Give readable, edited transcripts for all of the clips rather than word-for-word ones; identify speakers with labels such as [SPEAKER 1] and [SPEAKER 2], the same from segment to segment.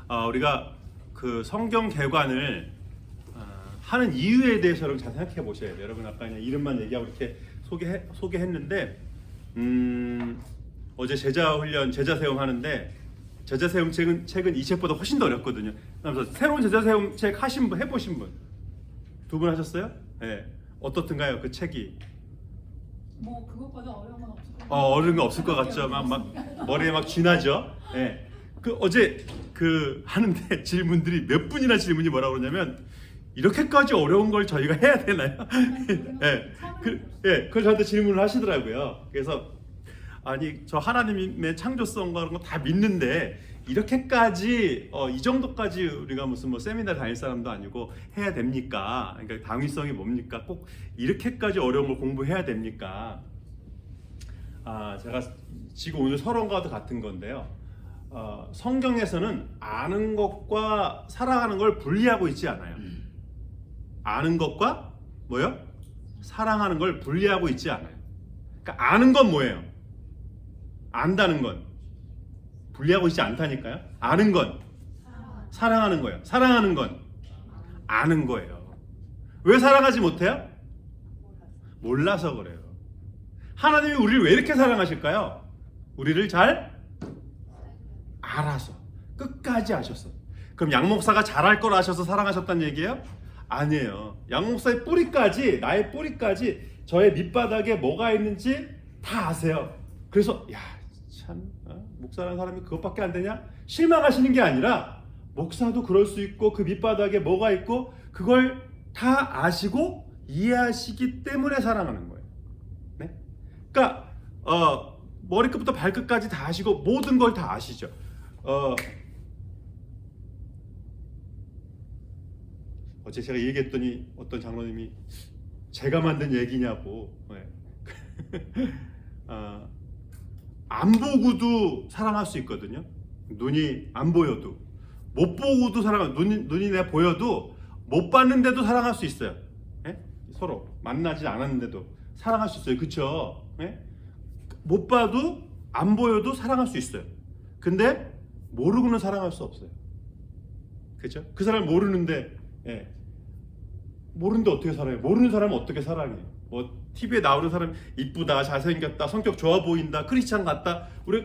[SPEAKER 1] 우리가 그 성경 개관을 하는 이유에 대해서 여러분 잘 생각해 보셔야 돼요. 여러분 아까 그냥 이름만 얘기하고 이렇게 소개했는데 어제 제자훈련, 제자세움 하는데 제자세움 책은 이 책보다 훨씬 더 어렵거든요. 그래서 새로운 제자세움 책 하신 분, 해보신 분 두 분 하셨어요? 네. 어떻든가요? 그 책이
[SPEAKER 2] 뭐 그것보다 어려운 건 없을 것 같아요.
[SPEAKER 1] 어려운 거 없을 것 같죠. 막 머리에 막 쥐나죠. 네. 그 어제 그 하는데 질문들이 몇 분이나 질문이 뭐라고 그러냐면 이렇게까지 어려운 걸 저희가 해야 되나요? 예. 그걸 저한테 질문을 하시더라고요. 그래서 아니 저 하나님의 창조성과 그런 거 다 믿는데 이렇게까지 이 정도까지 우리가 무슨 뭐 세미나 다닐 사람도 아니고 해야 됩니까? 그러니까 당위성이 뭡니까? 꼭 이렇게까지 어려운 걸 공부해야 됩니까? 제가 지금 오늘 서론과도 같은 건데요. 성경에서는 아는 것과 사랑하는 걸 분리하고 있지 않아요. 아는 것과 뭐요? 사랑하는 걸 분리하고 있지 않아요. 그러니까 아는 건 뭐예요? 안다는 건 분리하고 있지 않다니까요. 아는 건 사랑하는 거예요. 사랑하는 건 아는 거예요. 왜 사랑하지 못해요? 몰라서 그래요. 하나님이 우리를 왜 이렇게 사랑하실까요? 우리를 잘 알아서 끝까지 아셨어. 그럼 양 목사가 잘할 걸 아셔서 사랑하셨다는 얘기예요? 아니에요. 양 목사의 뿌리까지, 나의 뿌리까지 저의 밑바닥에 뭐가 있는지 다 아세요. 그래서 참 목사라는 사람이 그것밖에 안 되냐? 실망하시는 게 아니라 목사도 그럴 수 있고 그 밑바닥에 뭐가 있고 그걸 다 아시고 이해하시기 때문에 사랑하는 거예요. 네? 그러니까 머리끝부터 발끝까지 다 아시고 모든 걸 다 아시죠. 어제 제가 얘기했더니 어떤 장로님이 제가 만든 얘기냐고. 안 보고도 사랑할 수 있거든요. 눈이 안 보여도 못 보고도 눈이 내 보여도 못 봤는데도 사랑할 수 있어요. 예? 서로 만나지 않았는데도 사랑할 수 있어요. 그렇죠? 예? 못 봐도 안 보여도 사랑할 수 있어요. 근데 모르고는 사랑할 수 없어요. 그렇죠? 그 사람 모르는데 모르는데 어떻게 사랑해요? 모르는 사람은 어떻게 사랑해요? 뭐 TV에 나오는 사람 이쁘다, 잘생겼다, 성격 좋아 보인다, 크리스찬 같다. 우리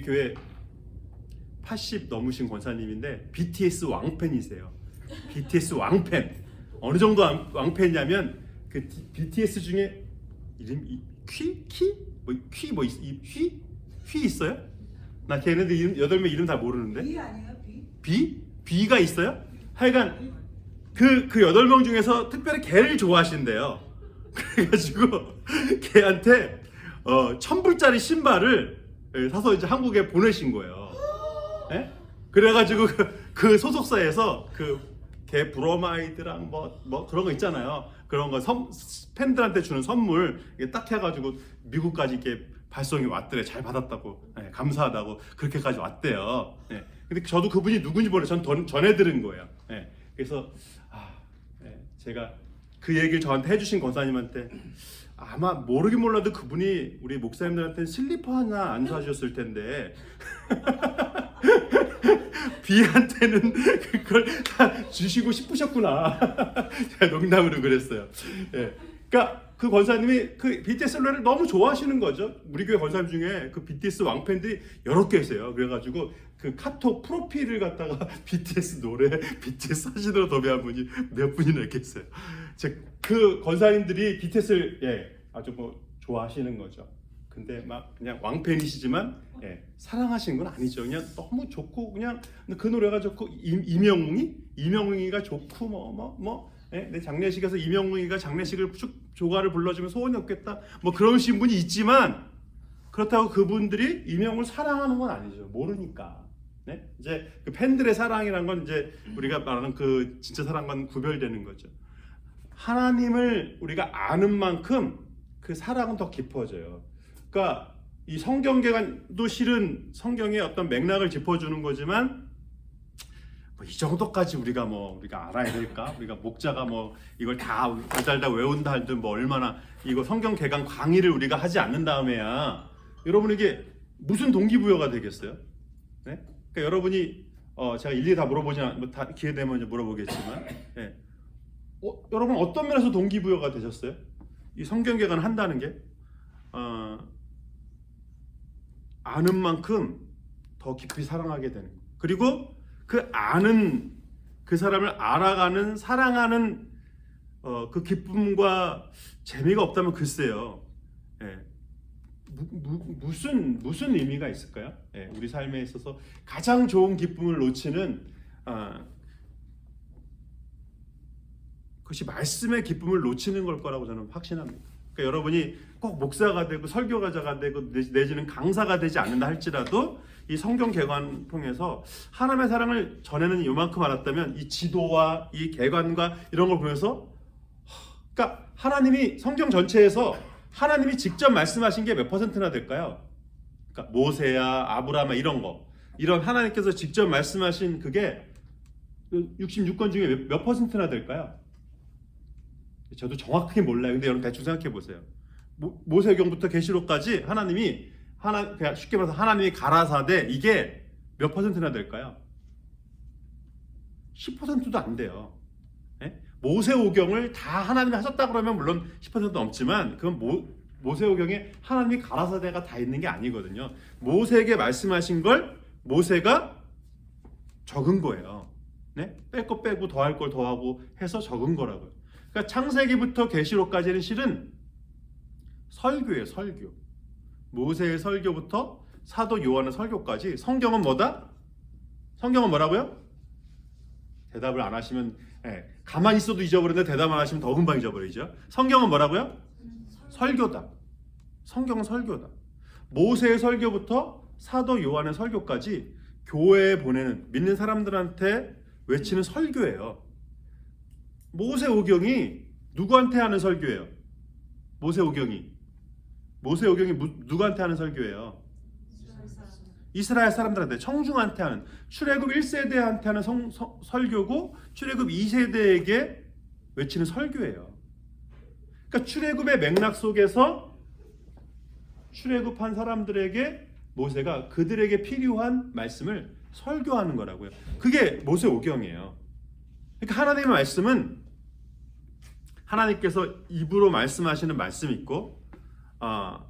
[SPEAKER 1] 교회 80 넘으신 권사님인데 BTS 왕팬이세요. BTS 왕팬. 어느 정도 왕팬이냐면 그 BTS 중에 이름 휘 있어요? 나 걔네들 이름 8명 이름 다 모르는데.
[SPEAKER 2] B 아니에요? B?
[SPEAKER 1] B가 있어요? 하여간 그 8명 중에서 특별히 걔를 좋아하신대요. 그래가지고 걔한테 1,000불짜리 신발을 사서 이제 한국에 보내신 거예요. 네? 그래가지고 그 소속사에서 걔 브로마이드랑 뭐 그런 거 있잖아요. 그런 거 팬들한테 주는 선물 딱 해가지고 미국까지 이렇게 발송이 왔더래. 잘 받았다고, 감사하다고 그렇게까지 왔대요. 근데 저도 그분이 누군지 몰라요. 전 전해 들은 거예요. 그래서 제가 그 얘기를 저한테 해주신 권사님한테 아마 모르긴 몰라도 그분이 우리 목사님들한테 슬리퍼 하나 안 사주셨을 텐데 비한테는 그걸 다 주시고 싶으셨구나. 제가 농담으로 그랬어요. 그러니까 그 권사님이 그 BTS 노래를 너무 좋아하시는 거죠. 우리 교회 권사님 중에 그 BTS 왕팬들이 여러 계세요. 그래가지고 그 카톡 프로필을 갖다가 BTS 노래, BTS 사진으로 도배한 분이 몇 분이나 계세요. 그 권사님들이 BTS를 아주 좋아하시는 거죠. 근데 막 그냥 왕팬이시지만 사랑하시는 건 아니죠. 그냥 너무 좋고 그냥 그 노래가 좋고 이명웅이가 좋고 내 장례식에서 이명웅이가 장례식을 조가를 불러주면 소원이 없겠다. 그러신 분이 있지만 그렇다고 그분들이 이명웅을 사랑하는 건 아니죠. 모르니까. 이제 그 팬들의 사랑이란 건 이제 우리가 말하는 그 진짜 사랑과는 구별되는 거죠. 하나님을 우리가 아는 만큼 그 사랑은 더 깊어져요. 그러니까 이 성경개관도 실은 성경의 어떤 맥락을 짚어주는 거지만 이 정도까지 우리가 알아야 될까? 우리가 목자가 이걸 다 달달달 외운다 할든 얼마나 이거 성경 개관 강의를 우리가 하지 않는 다음에야 여러분 이게 무슨 동기부여가 되겠어요? 네? 그러니까 여러분이 제가 일일이 다 다 기회 되면 이제 물어보겠지만, 예. 여러분 어떤 면에서 동기부여가 되셨어요? 이 성경개관 한다는 게 아는 만큼 더 깊이 사랑하게 되는 거. 그리고 그 아는 그 사람을 알아가는 사랑하는 그 기쁨과 재미가 없다면 글쎄요. 예. 무슨 의미가 있을까요? 예, 우리 삶에 있어서 가장 좋은 기쁨을 놓치는 그것이 말씀의 기쁨을 놓치는 걸 거라고 저는 확신합니다. 그러니까 여러분이 꼭 목사가 되고 설교가자가 되고 내지는 강사가 되지 않는다 할지라도 이 성경 개관 통해서 하나님의 사랑을 전에는 요만큼 알았다면 이 지도와 이 개관과 이런 걸 보면서 그러니까 하나님이 성경 전체에서 하나님이 직접 말씀하신 게 몇 퍼센트나 될까요? 그러니까 모세야 아브라함 이런 하나님께서 직접 말씀하신 그게 66권 중에 몇 퍼센트나 될까요? 저도 정확하게 몰라요. 근데 여러분 대충 생각해 보세요. 모세경부터 계시록까지 그냥 쉽게 말해서 하나님이 가라사대 이게 몇 퍼센트나 될까요? 10%도 안 돼요. 네? 모세오경을 다 하나님이 하셨다 그러면 물론 10% 넘지만 그건 모세오경에 하나님이 가라사대가 다 있는 게 아니거든요. 모세에게 말씀하신 걸 모세가 적은 거예요. 네? 뺄 거 빼고 더할 걸 더하고 해서 적은 거라고요. 그러니까 창세기부터 계시록까지는 실은 설교예요. 설교. 모세의 설교부터 사도 요한의 설교까지 성경은 뭐다? 성경은 뭐라고요? 대답을 안 하시면 가만히 있어도 잊어버리는데 대답 안 하시면 더 금방 잊어버리죠. 성경은 뭐라고요? 설교다. 성경은 설교다. 모세의 설교부터 사도 요한의 설교까지 교회에 보내는 믿는 사람들한테 외치는 설교예요. 모세오경이 누구한테 하는 설교예요? 모세오경이 누구한테 하는 설교예요? 이스라엘 사람들한테 청중한테 하는 출애굽 1세대한테 하는 설교고 출애굽 2세대에게 외치는 설교예요. 그러니까 출애굽의 맥락 속에서 출애굽한 사람들에게 모세가 그들에게 필요한 말씀을 설교하는 거라고요. 그게 모세오경이에요. 그러니까 하나님의 말씀은 하나님께서 입으로 말씀하시는 말씀이 있고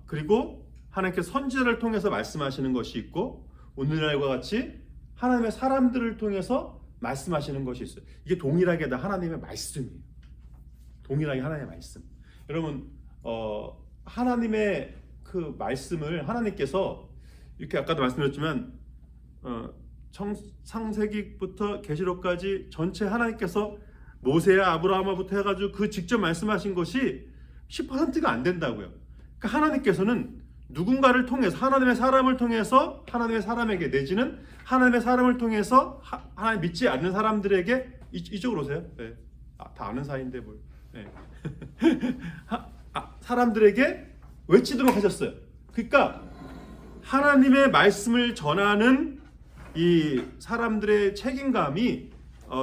[SPEAKER 1] 그리고 하나님께서 선지자를 통해서 말씀하시는 것이 있고 오늘날과 같이 하나님의 사람들을 통해서 말씀하시는 것이 있어요. 이게 동일하게 다 하나님의 말씀이에요. 동일하게 하나님의 말씀. 여러분 하나님의 그 말씀을 하나님께서 이렇게 아까도 말씀드렸지만 창세기부터 계시록까지 전체 하나님께서 모세야 아브라함부터 해가지고 그 직접 말씀하신 것이 10%가 안 된다고요. 그러니까 하나님께서는 누군가를 통해서 하나님의 사람을 통해서 하나님의 사람에게 내지는 하나님의 사람을 통해서 하나님 믿지 않는 사람들에게 이쪽으로 오세요. 네. 다 아는 사이인데 뭘? 네. 사람들에게 외치도록 하셨어요. 그러니까 하나님의 말씀을 전하는 이 사람들의 책임감이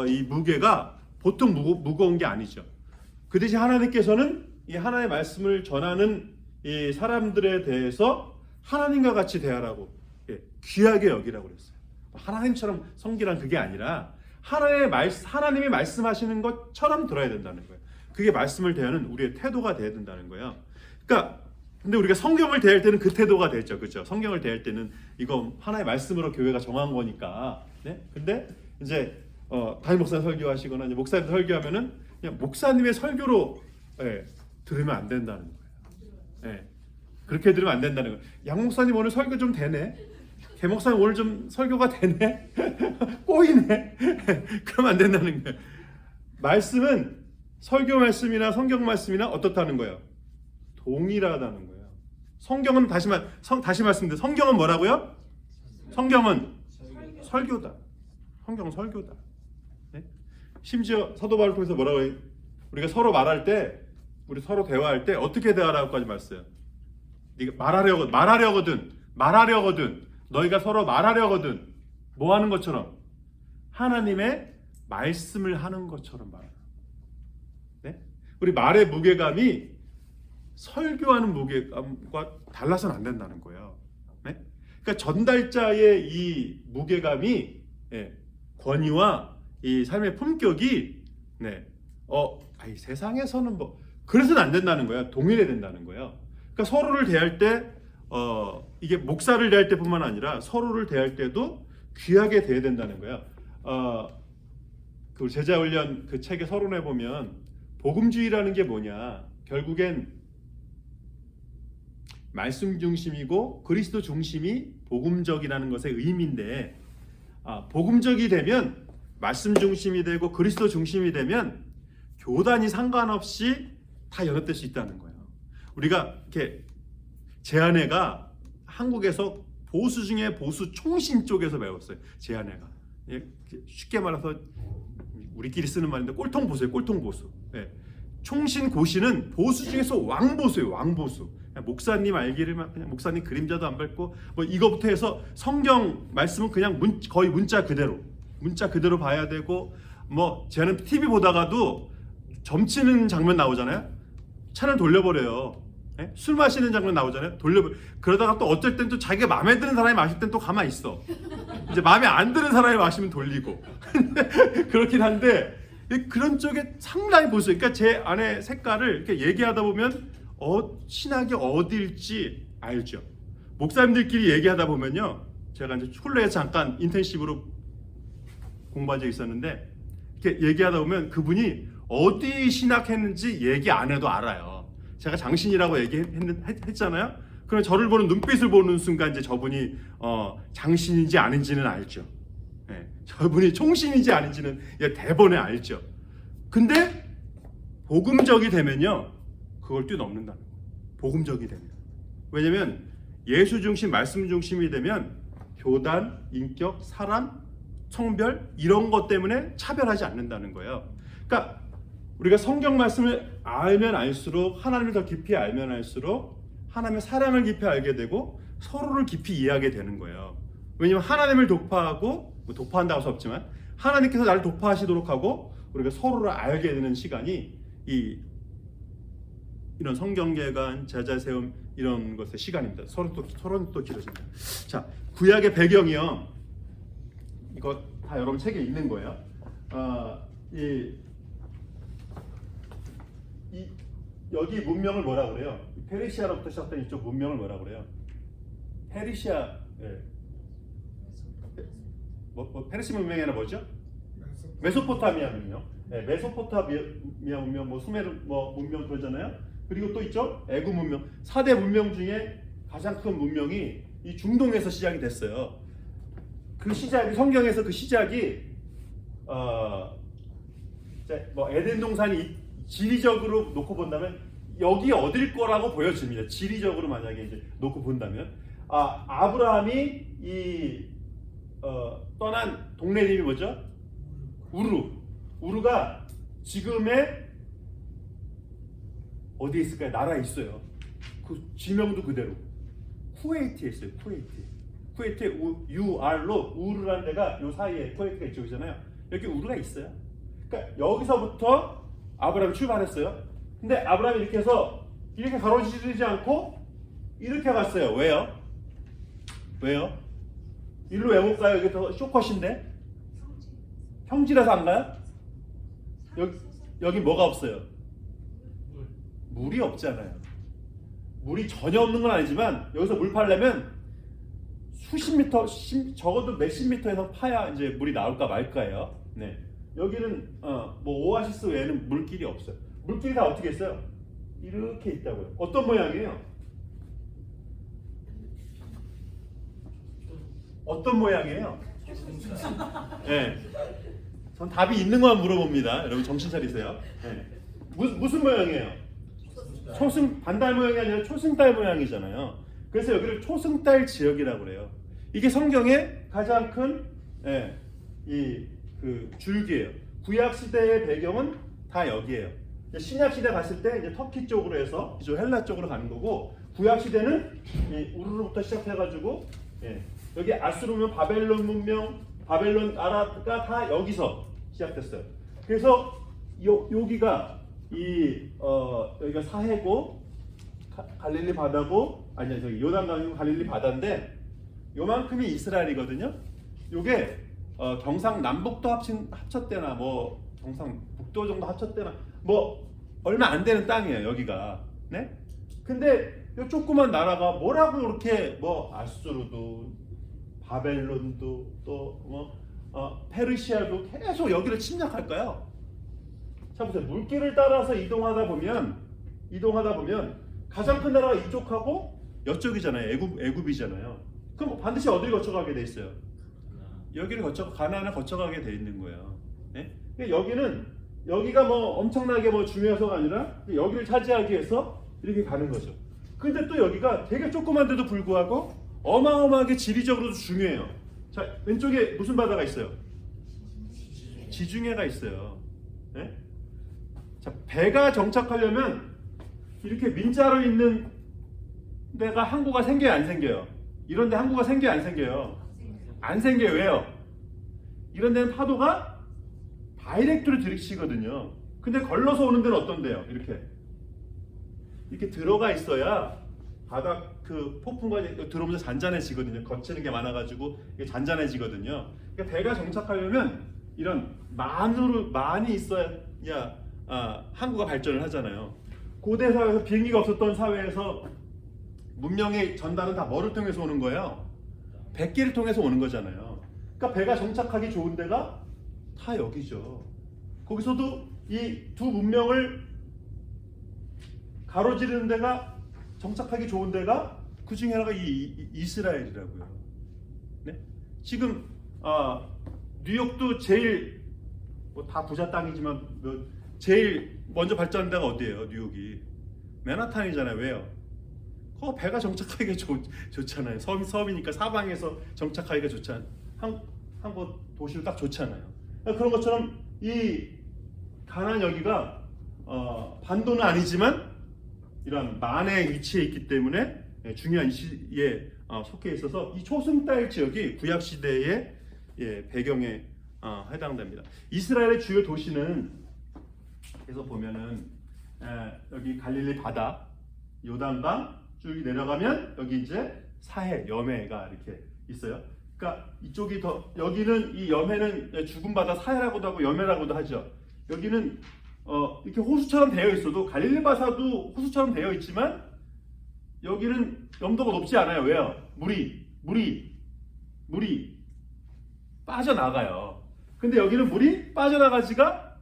[SPEAKER 1] 이 무게가 보통 무거운 게 아니죠. 그 대신 하나님께서는 이 하나님의 말씀을 전하는 이 사람들에 대해서 하나님과 같이 대하라고 귀하게 여기라고 그랬어요. 하나님처럼 섬기란 그게 아니라 하나님이 말씀하시는 것처럼 들어야 된다는 거예요. 그게 말씀을 대하는 우리의 태도가 돼야 된다는 거예요. 그러니까 근데 우리가 성경을 대할 때는 그 태도가 되죠, 그렇죠? 성경을 대할 때는 이거 하나의 말씀으로 교회가 정한 거니까. 네? 근데 이제 담임 목사 설교하시거나 이제 목사님 설교하면은 그냥 목사님의 설교로 들으면 안 된다는 거예요. 그렇게 들으면 안 된다는 거예요. 양 목사님 오늘 설교 좀 되네. 개 목사님 오늘 좀 설교가 되네. 꼬이네. 그러면 안 된다는 거예요. 말씀은 설교 말씀이나 성경 말씀이나 어떻다는 거예요? 동일하다는 거예요. 성경은 다시 말씀드려. 성경은 뭐라고요? 성경은 설교다. 성경은 설교다. 네? 심지어 사도 바울을 통해서 뭐라고 해요? 우리가 서로 말할 때, 우리 서로 대화할 때 어떻게 대하라고까지 말했어요. 네가 말하려거든. 너희가 서로 말하려거든. 뭐 하는 것처럼? 하나님의 말씀을 하는 것처럼 말하라. 네? 우리 말의 무게감이 설교하는 무게감과 달라서는 안 된다는 거예요. 네? 그러니까 전달자의 이 무게감이 권위와 이 삶의 품격이 아이 세상에서는 뭐 그래서는 안 된다는 거야. 동일해야 된다는 거예요. 그러니까 서로를 대할 때 이게 목사를 대할 때뿐만 아니라 서로를 대할 때도 귀하게 대해야 된다는 거야. 그 제자훈련 그 책의 서론에 보면 복음주의라는 게 뭐냐? 결국엔 말씀 중심이고 그리스도 중심이 복음적이라는 것의 의미인데, 복음적이 되면 말씀 중심이 되고 그리스도 중심이 되면 교단이 상관없이 다 연합될 수 있다는 거예요. 우리가 이렇게 제 아내가 한국에서 보수 중에 보수 총신 쪽에서 배웠어요. 제 아내가 쉽게 말해서 우리끼리 쓰는 말인데 꼴통 보수예요. 꼴통 보수. 총신 고시는 보수 중에서 왕보수예요. 왕보수. 목사님 알기를 그냥 목사님 그림자도 안 밟고 뭐 이거부터 해서 성경 말씀은 그냥 거의 문자 그대로 봐야 되고, 뭐 쟤는 TV 보다가도 점치는 장면 나오잖아요. 차를 돌려버려요. 술 마시는 장면 나오잖아요. 그러다가 또 어쩔 땐 또 자기가 마음에 드는 사람이 마실 땐 또 가만히 있어. 이제 마음에 안 드는 사람이 마시면 돌리고. 그렇긴 한데 그런 쪽에 상당히 보수예요. 그러니까 제 아내 색깔을 이렇게 얘기하다 보면 신학이 어딜지 알죠. 목사님들끼리 얘기하다 보면요, 제가 이제 홀레에서 잠깐 인턴십으로 공부한 적이 있었는데 이렇게 얘기하다 보면 그분이 어디 신학했는지 얘기 안 해도 알아요. 제가 장신이라고 얘기했잖아요. 그럼 저를 보는 눈빛을 보는 순간 이제 저분이 장신인지 아닌지는 알죠. 저분이 총신인지 아닌지는 대번에 알죠. 근데 복음적이 되면요, 그걸 뛰어넘는다는 거예요. 복음적이 되면. 왜냐면 예수 중심, 말씀 중심이 되면 교단, 인격, 사람, 성별 이런 것 때문에 차별하지 않는다는 거예요. 그러니까 우리가 성경 말씀을 알면 알수록, 하나님을 더 깊이 알면 알수록 하나님의 사랑을 깊이 알게 되고 서로를 깊이 이해하게 되는 거예요. 왜냐면 하나님을 도파하고, 도파한다고 할 수 없지만 하나님께서 나를 도파하시도록 하고 우리가 서로를 알게 되는 시간이 이런 성경개관, 제자세움 이런 것의 시간입니다. 서로는 또 길어집니다. 자, 구약의 배경이요. 이거 다 여러분 책에 있는 거예요. 여기 문명을 뭐라 그래요? 페르시아로부터 시작된 이쪽 문명을 뭐라 그래요? 페르시아, 페르시 문명이 아니라 뭐죠? 메소포타미아 문명. 메소포타미아 문명, 수메르 문명 그러잖아요. 그리고 또 있죠? 애굽 문명. 4대 문명 중에 가장 큰 문명이 이 중동에서 시작이 됐어요. 그 시작이, 성경에서 그 시작이 에덴 동산이 지리적으로 놓고 본다면 여기 어딜 거라고 보여집니다. 지리적으로 만약에 이제 놓고 본다면 아브라함이 떠난 동네 이름이 뭐죠? 우르가 지금의 어디에 있을까요? 나라에 있어요. 그 지명도 그대로 쿠웨이트에 있어요. 쿠웨이트에 UR로 우르라는 데가 요 사이에 쿠웨이트가 이쪽이잖아요. 여기 우르가 있어요. 그러니까 여기서부터 아브라함이 출발했어요. 근데 아브라함이 이렇게 해서 이렇게 가로지르지 않고 이렇게 갔어요. 왜요? 일로 왜 못 가요? 여기 더 쇼컷인데? 평지라서 안 가요? 여기 뭐가 없어요? 물이 없잖아요. 물이 전혀 없는 건 아니지만 여기서 물 파려면 수십 미터, 적어도 몇십 미터에서 파야 이제 물이 나올까 말까예요. 네. 여기는 오아시스 외에는 물길이 없어요. 물길이 다 어떻게 있어요? 이렇게 있다고요. 어떤 모양이에요? 어떤 모양이에요? 네. 전 답이 있는 것만 물어봅니다. 여러분 정신 차리세요. 네. 무슨 모양이에요? 반달 모양이 아니라 초승달 모양이잖아요. 그래서 여기를 초승달 지역이라고 그래요. 이게 성경의 가장 큰 줄기예요. 구약 시대의 배경은 다 여기예요. 신약 시대 갔을 때 이제 터키 쪽으로 해서 이쪽 헬라 쪽으로 가는 거고, 구약 시대는 우르르부터 시작해가지고 여기 아수르 문명, 바벨론 문명, 바벨론 나라가 다 여기서 시작됐어요. 그래서 여기가 여기가 사해고 갈릴리 바다고, 저기 요단강이고 갈릴리 바다인데, 요만큼이 이스라엘이거든요. 요게 경상남북도 합쳤대나 뭐 경상북도 정도 합쳤대나 뭐 얼마 안 되는 땅이에요 여기가. 네? 근데 요 조그만 나라가 뭐라고 그렇게 뭐 아수르도 바벨론도 또 뭐 페르시아도 계속 여기를 침략할까요? 자 보세요. 물길을 따라서 이동하다 보면 가장 큰 나라가 이쪽하고 이쪽이잖아요. 애굽이잖아요. 그럼 반드시 어디를 거쳐가게 돼 있어요? 여기를 가나안을 거쳐가게 돼 있는 거예요. 네? 여기가 뭐 엄청나게 뭐 중요해서가 아니라 여기를 차지하기 위해서 이렇게 가는 거죠. 근데 또 여기가 되게 조그만데도 불구하고 어마어마하게 지리적으로도 중요해요. 자, 왼쪽에 무슨 바다가 있어요? 지중해가 있어요. 네? 자, 배가 정착하려면 이렇게 민자로 있는 데가 항구가 생겨요, 안 생겨요? 이런 데 항구가 생겨요, 안 생겨요? 안 생겨요. 왜요? 이런 데는 파도가 다이렉트로 들이치거든요. 근데 걸러서 오는 데는 어떤데요? 이렇게 들어가 있어야 바닥 그 폭풍과 들어오면서 잔잔해지거든요. 거치는 게 많아가지고 이게 잔잔해지거든요. 그러니까 배가 정착하려면 이런 많이 있어야 항구가 발전을 하잖아요. 고대 사회에서 비행기가 없었던 사회에서 문명의 전달은 다 뭐를 통해서 오는 거예요? 백기를 통해서 오는 거잖아요. 그러니까 배가 정착하기 좋은 데가 다 여기죠. 거기서도 이 두 문명을 가로지르는 데가 정착하기 좋은 데가 그 중에 하나가 이스라엘이라고요. 네? 지금 뉴욕도 제일 뭐 다 부자 땅이지만 제일 먼저 발전한 데가 어디예요? 뉴욕이 맨하탄이잖아요. 왜요? 거 배가 정착하기가 좋잖아요. 섬이니까 사방에서 정착하기가 좋잖아요. 한국 도시로 딱 좋잖아요. 그런 것처럼 이 가나안 여기가 반도는 아니지만 이런 만에 위치해 있기 때문에 중요한 시에 속해 있어서 이 초승달 지역이 구약 시대의 배경에 해당됩니다. 이스라엘의 주요 도시는 그래서 보면은 여기 갈릴리 바다, 요단강 쭉 내려가면 여기 이제 사해, 여매가 이렇게 있어요. 그러니까 이쪽이 여기는 이 여매는 죽은 바다 사해라고도 하고 여매라고도 하죠. 여기는 이렇게 호수처럼 되어 있어도 갈릴리 바다도 호수처럼 되어 있지만 여기는 염도가 높지 않아요. 왜요? 물이 빠져나가요. 근데 여기는 물이 빠져나가지가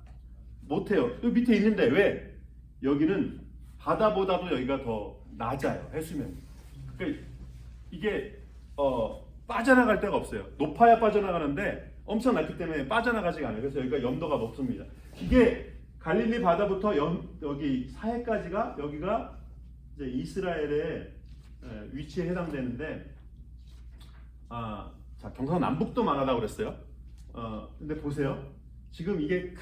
[SPEAKER 1] 못해요. 여기 밑에 있는데 왜? 여기는 바다보다도 여기가 더 낮아요. 해수면. 그러니까 이게 빠져나갈 데가 없어요. 높아야 빠져나가는데 엄청 낮기 때문에 빠져나가지가 않아요. 그래서 여기가 염도가 높습니다. 이게 갈릴리 바다부터 여기 사해까지가 여기가 이제 이스라엘의 위치에 해당되는데 자 경상남북도 만하다고 그랬어요. 근데 보세요. 지금 이게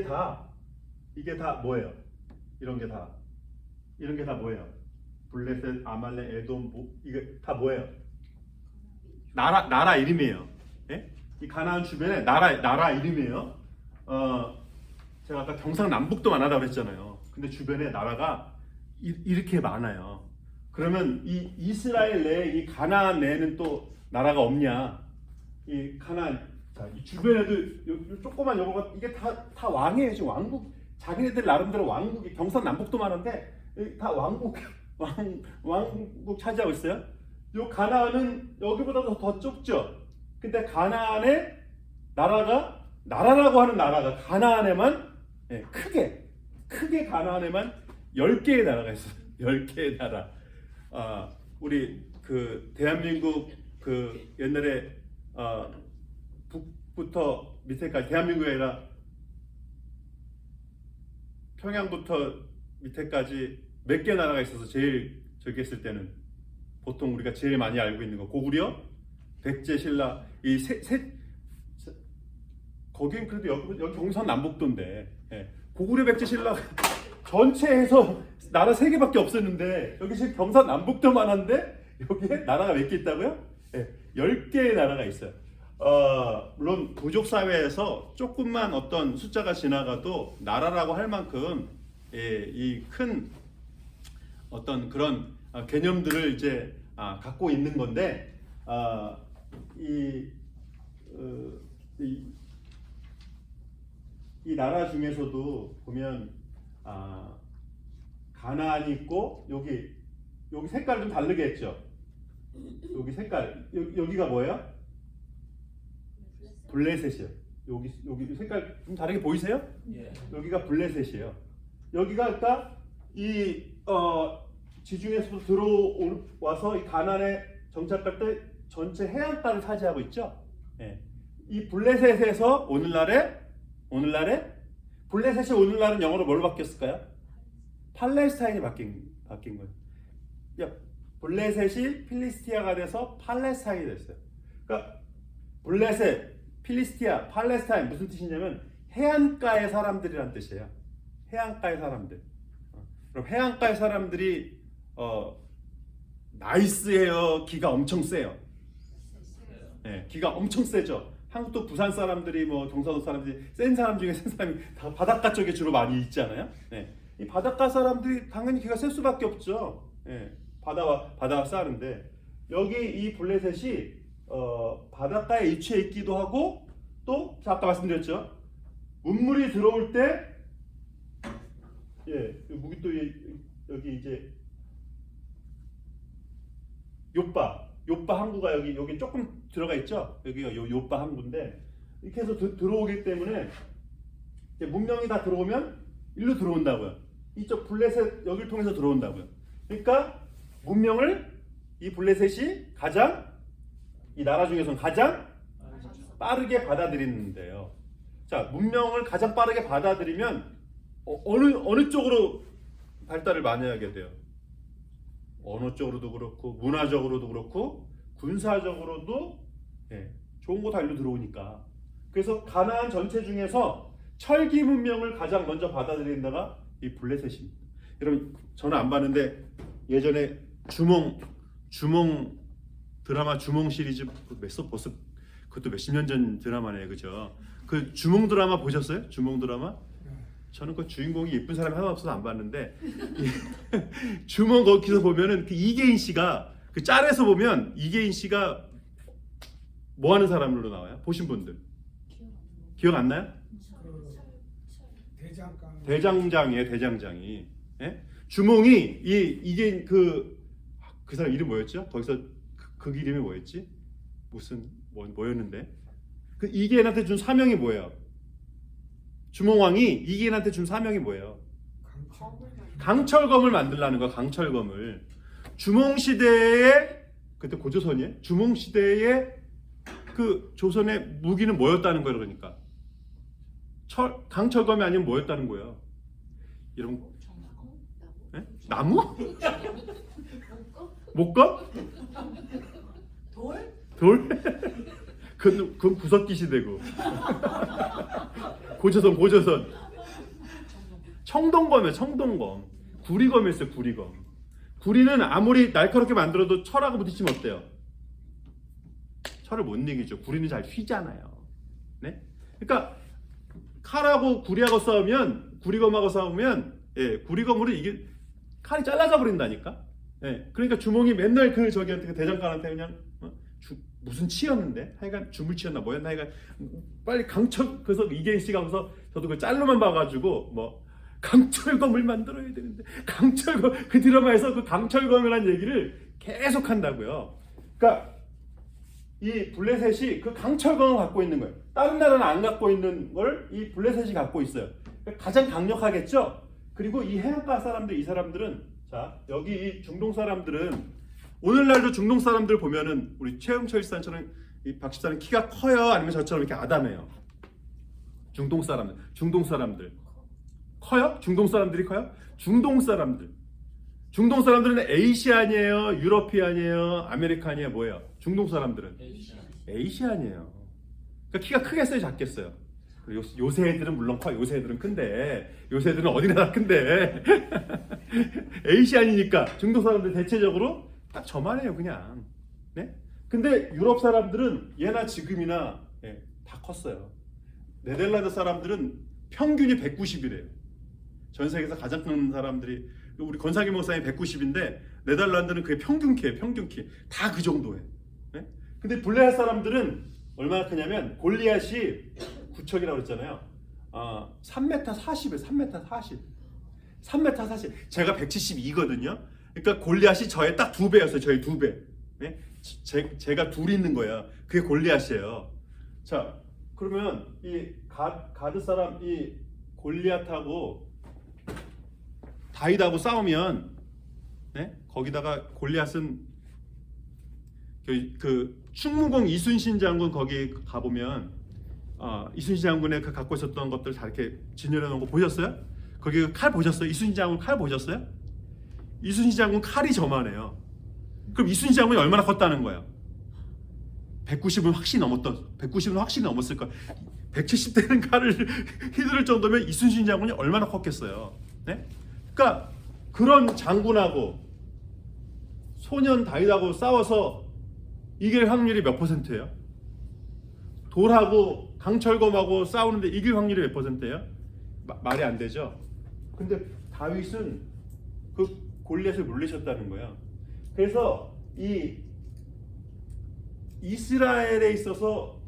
[SPEAKER 1] 다 뭐예요? 이런 게 다 뭐예요? 블레셋, 아말렉, 에돔, 이게 다 뭐예요? 나라 이름이에요. 예? 이 가나안 주변에 나라 이름이에요. 제가 아까 경상남북도 많아다고 그랬잖아요. 근데 주변에 나라가 이렇게 많아요. 그러면 이 이스라엘 내에 이 가나안 내에는 또 나라가 없냐? 이 가나안 이 주변에도 조그만 요거가 이게 다 왕이에요. 지금 왕국 자기네들 나름대로 왕국이 경상남북도 많은데 다 왕국 차지하고 있어요. 요 가나안은 여기보다 더 좁죠. 근데 가나안의 나라라고 하는 나라가 가나안에만 크게 가나안에만 10개의 나라가 있어요. 10개의 나라. 우리 그 대한민국 그 옛날에 북부터 밑에까지 대한민국이 아니라 평양부터 밑에까지 몇 개 나라가 있어서 제일 저기 했을 때는 보통 우리가 제일 많이 알고 있는 거 고구려, 백제, 신라 이 거긴 그래도 여기 경상남북도인데 고구려, 백제, 신라 전체에서 나라 3개밖에 없었는데 여기 지금 경상남북도만 한데 여기에 나라가 몇 개 있다고요? 10개의 나라가 있어요. 물론 부족 사회에서 조금만 어떤 숫자가 지나가도 나라라고 할 만큼 이 큰 어떤 그런 개념들을 이제 갖고 있는 건데 이, 이, 이 나라 중에서도 보면 가나안이 있고 여기 색깔 좀 다르게 했죠. 여기 색깔 여기가 뭐예요? 블레셋이요. 여기 색깔 좀 다르게 보이세요?
[SPEAKER 3] 예.
[SPEAKER 1] 여기가 블레셋이에요. 여기가 그러니까 이 지중해에서 들어와서 이 가나안에 정착할 때 전체 해안가를 차지하고 있죠. 예. 이 블레셋에서 오늘날의 블레셋이 오늘날은 영어로 뭘로 바뀌었을까요? 팔레스타인이 바뀐 거예요. 그러니까 블레셋이 필리스티아가 돼서 팔레스타인이 됐어요. 그러니까 블레셋, 필리스티아, 팔레스타인 무슨 뜻이냐면 해안가의 사람들이란 뜻이에요. 해안가의 사람들. 그럼 해안가의 사람들이 나이스해요. 기가 엄청 세요. 네, 기가 엄청 세죠. 한국도 부산 사람들이 뭐 경상도 사람들이 센 사람 중에 센 사람이 다 바닷가 쪽에 주로 많이 있잖아요. 네. 이 바닷가 사람들이 당연히 기가 셀 수밖에 없죠. 네. 바다와 싸우는데 여기 이 블레셋이 바닷가에 위치해 있기도 하고 또 아까 말씀드렸죠. 문물이 들어올 때 무기 또 여기 이제 요빠 항구가 여기 조금 들어가 있죠. 여기가 요빠 항구인데 이렇게 해서 들어오기 때문에 이제 문명이 다 들어오면 일로 들어온다고요. 이쪽 블레셋 여기를 통해서 들어온다고요. 그러니까 문명을 이 블레셋이 이 나라 중에서는 가장 빠르게 받아들이는데요. 자, 문명을 가장 빠르게 받아들이면 어느 쪽으로 발달을 많이 하게 돼요. 언어 쪽으로도 그렇고 문화적으로도 그렇고 군사적으로도 좋은 거 다 일로 들어오니까. 그래서 가나안 전체 중에서 철기 문명을 가장 먼저 받아들이는 데가 이 블레셋입니다. 여러분 저는 안 봤는데 예전에 주몽 드라마 주몽 시리즈 벌써 그것도 몇십 년 전 드라마네요, 그죠? 그 주몽 드라마 보셨어요? 주몽 드라마? 저는 그 주인공이 예쁜 사람이 하나 없어서 안 봤는데 주몽 거기서 보면은 그 이계인 씨가 그 짤에서 보면 이계인 씨가 뭐 하는 사람으로 나와요? 보신 분들 기억 안 나요? 대장장이에요, 대장장이. 예? 주몽이 이계인 그 사람 이름 뭐였죠? 거기서 그 이름이 뭐였지? 뭐였는데? 그 이계인한테 준 사명이 뭐예요? 주몽왕이 이계인한테 준 사명이 뭐예요? 강철검을 만들라는 거야. 강철검을. 주몽 시대에 그때 고조선이에요. 주몽 시대에 그 조선의 무기는 뭐였다는 거예요, 그러니까. 강철검이 아니면 뭐였다는 거예요? 이런 네? 나무? 목검? 돌? 그건 구석기 시대고. 고조선. 청동검이에요, 청동검. 구리검이었어요, 구리검. 구리는 아무리 날카롭게 만들어도 철하고 부딪히면 어때요? 철을 못 이기죠. 구리는 잘 휘잖아요. 네? 그러니까 칼하고 구리하고 싸우면, 구리검하고 싸우면, 구리검으로 이게 칼이 잘라져 버린다니까. 그러니까 주몽이 맨날 저기한테 대장간한테 그냥 무슨 치였는데 하여간 주물 치였나 뭐였나 하여간 빨리 강철 그래서 이계인 씨가 하면서 저도 그 짤로만 봐가지고 뭐 강철검을 만들어야 되는데 강철검 그 드라마에서 그 강철검이라는 얘기를 계속 한다고요. 그러니까 이 블레셋이 그 강철검을 갖고 있는 거예요. 다른 나라는 안 갖고 있는 걸 이 블레셋이 갖고 있어요. 그러니까 가장 강력하겠죠. 그리고 이 해안가 사람들 이 사람들은 자 여기 이 중동 사람들은 오늘날도 중동 사람들 보면은 우리 최영철 집사님처럼 이 박 집사님 키가 커요? 아니면 저처럼 이렇게 아담해요? 중동 사람들 커요? 중동 사람들이 커요? 중동 사람들은 에이시안이에요? 유러피안이에요? 아메리칸이에요? 뭐예요? 중동 사람들은 에이시안이에요. 그러니까 키가 크겠어요? 작겠어요? 요새 애들은 물론 커요. 요새 애들은 큰데 요새 애들은 어디나 다 큰데 에이시안이니까 중동 사람들 대체적으로 딱 저만해요, 그냥. 네? 근데 유럽 사람들은 예나 지금이나 다 컸어요. 네덜란드 사람들은 평균이 190이래요. 전 세계에서 가장 큰 사람들이 우리 권상희 목사님 190인데 네덜란드는 그게 평균 키예요. 다 그 정도예요. 네? 근데 블레셋 사람들은 얼마나 크냐면 골리앗이 구척이라고 그랬잖아요. 3m 40에 3m 40. 3m 40. 제가 172거든요. 그러니까 골리앗이 저의 딱 2배였어요. 저의 2배. 네? 제가 둘이 있는 거예요. 그게 골리앗이에요. 자, 그러면 이 가드 사람 이 골리앗하고 다윗하고 싸우면, 네? 거기다가 골리앗은 그 충무공 이순신 장군 거기 가보면 이순신 장군의 그 갖고 있었던 것들 다 이렇게 진열해 놓은 거 보셨어요? 거기 그 칼 보셨어요? 이순신 장군 칼 보셨어요? 이순신 장군 칼이 저만해요. 그럼 이순신 장군이 얼마나 컸다는 거예요? 190은 확실히 넘었을 거야. 170대는 칼을 휘두를 정도면 이순신 장군이 얼마나 컸겠어요. 네? 그러니까 그런 장군하고 소년 다윗하고 싸워서 이길 확률이 몇 %예요? 돌하고 강철검하고 싸우는데 이길 확률이 몇 %예요? 말이 안 되죠. 근데 다윗은 그 골리앗을 물리쳤다는 거예요. 그래서 이 이스라엘에 있어서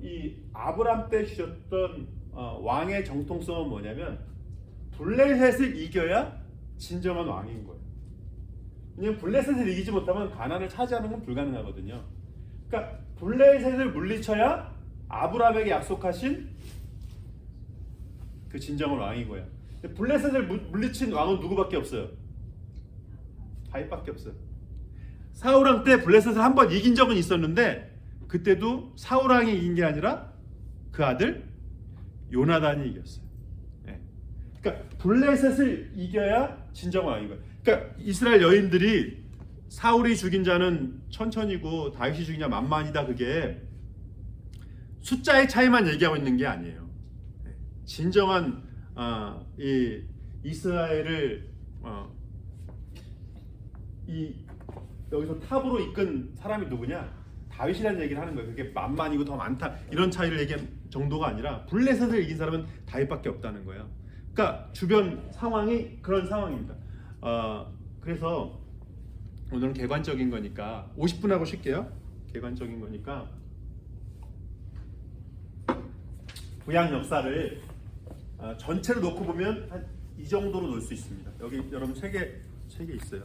[SPEAKER 1] 이 아브람 때 주셨던 왕의 정통성은 뭐냐면 블레셋을 이겨야 진정한 왕인 거예요. 왜냐면 블레셋을 이기지 못하면 가나안을 차지하는 건 불가능하거든요. 그러니까 블레셋을 물리쳐야 아브라함에게 약속하신 그 진정한 왕인 거예요. 블레셋을 물리친 왕은 누구밖에 없어요? 다윗밖에 없어요. 사울왕 때 블레셋을 한번 이긴 적은 있었는데 그때도 사울왕이 이긴 게 아니라 그 아들 요나단이 이겼어요. 네. 그러니까 블레셋을 이겨야 진정한 왕인 거예요. 그러니까 이스라엘 여인들이 사울이 죽인 자는 천천히고 다윗이 죽인 자 만만이다, 그게 숫자의 차이만 얘기하고 있는 게 아니에요. 네. 진정한 이 이스라엘을 이 여기서 탑으로 이끈 사람이 누구냐? 다윗이라는 얘기를 하는 거예요. 그게 만만이고 더 많다 이런 차이를 얘기한 정도가 아니라 블레셋을 이긴 사람은 다윗밖에 없다는 거예요. 그러니까 주변 상황이 그런 상황입니다. 그래서 오늘은 객관적인 거니까 50분 하고 쉴게요. 객관적인 거니까 구약 역사를 전체로 놓고 보면 한 이 정도로 놓을 수 있습니다. 여기 여러분 세 개 있어요.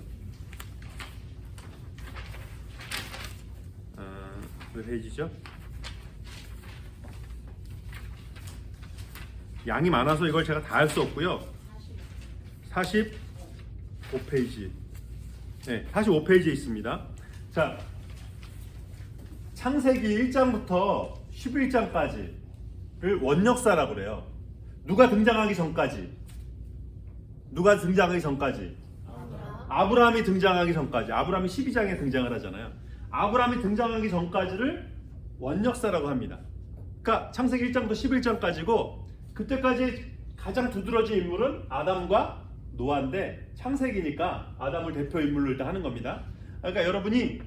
[SPEAKER 1] 몇 페이지죠? 양이 많아서 이걸 제가 다 할 수 없고요. 45페이지. 네, 45페이지에 있습니다. 자, 창세기 1장부터 11장까지를 원역사라고 그래요. 누가 등장하기 전까지. 아브라함이 등장하기 전까지. 아브라함이 12장에 등장을 하잖아요. 아브라함이 등장하기 전까지를 원역사라고 합니다. 그러니까 창세기 1장부터 11장까지고 그때까지 가장 두드러진 인물은 아담과 노아인데 창세기니까 아담을 대표 인물로 일단 하는 겁니다. 그러니까 여러분이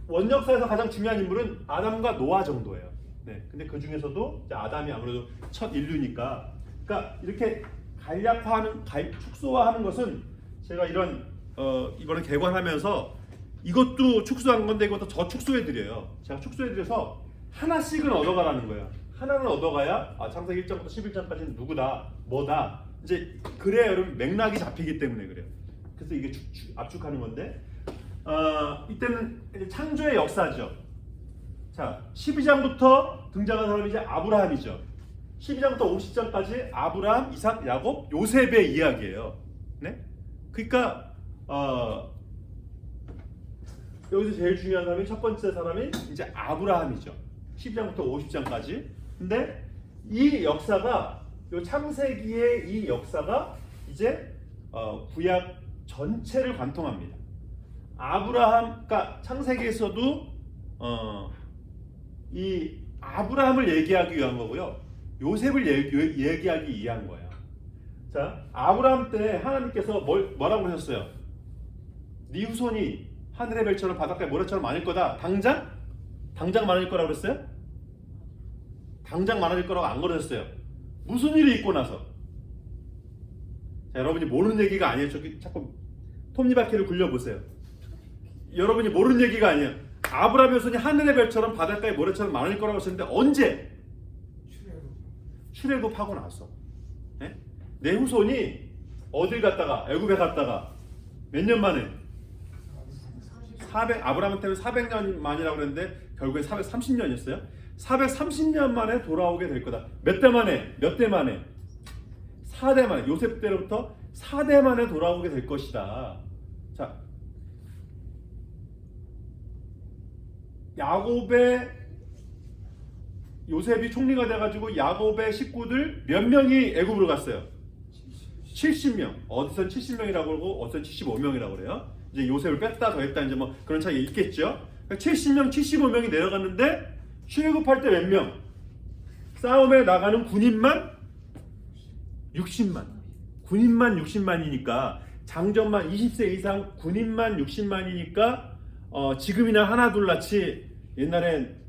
[SPEAKER 1] 원역사에서 가장 중요한 인물은 아담과 노아 정도예요. 네, 근데 그 중에서도 아담이 아무래도 첫 인류니까, 그러니까 이렇게 축소화하는 것은 제가 이런 이번에 개관하면서 이것도 축소한 건데 이것도 더 축소해드려요. 제가 축소해드려서 하나씩은 얻어가라는 거예요. 하나는 얻어가야 창세기 1장부터 11장까지는 누구다, 뭐다. 이제 그래야 여러분 맥락이 잡히기 때문에 그래요. 그래서 이게 압축하는 건데 이때는 이제 창조의 역사죠. 자, 12장부터 등장한 사람이 이제 아브라함이죠. 12장부터 50장까지 아브라함, 이삭, 야곱, 요셉의 이야기예요. 네? 그러니까 여기서 제일 중요한 사람이 첫 번째 사람이 이제 아브라함이죠. 12장부터 50장까지. 근데 이 역사가 요 창세기의 이 역사가 이제 구약 전체를 관통합니다. 아브라함, 그러니까 창세기에서도 이 아브라함을 얘기하기 위한 거고요. 요셉을 얘기하기 위한 거예요. 자, 아브라함 때 하나님께서 뭐라고 하셨어요? 네 후손이 하늘의 별처럼 바닷가의 모래처럼 많을 거다. 당장 많을 거라고 그랬어요? 당장 많아질 거라고 안 그러셨어요. 무슨 일이 있고 나서. 자, 여러분이 모르는 얘기가 아니에요. 저기 자꾸 톱니바퀴를 굴려보세요. 여러분이 모르는 얘기가 아니에요. 아브라함의 손이 하늘의 별처럼 바닷가의 모래처럼 많을 거라고 하셨는데 언제? 출애굽하고 나서. 네? 내 후손이 어딜 갔다가 애굽에 갔다가 몇 년 만에? 400 아브라함한테는 400년 만이라고 그랬는데 결국에 430년이었어요. 430년 만에 돌아오게 될 거다. 몇 대 만에? 몇 대 만에? 4대 만에. 요셉 때로부터 4대 만에 돌아오게 될 것이다. 자, 야곱의 요셉이 총리가 돼가지고 야곱의 식구들 몇 명이 애굽으로 갔어요? 70명. 어디선 70명이라고 그러고 어디선 75명이라고 그래요. 이제 요셉을 뺐다 더했다 이제 뭐 그런 차이 있겠죠. 70명, 75명이 내려갔는데 출애굽할 때 몇 명? 싸움에 나가는 군인만 60만. 군인만 60만이니까 장전만 20세 이상 군인만 60만이니까 지금이나 하나 둘 낳지 옛날엔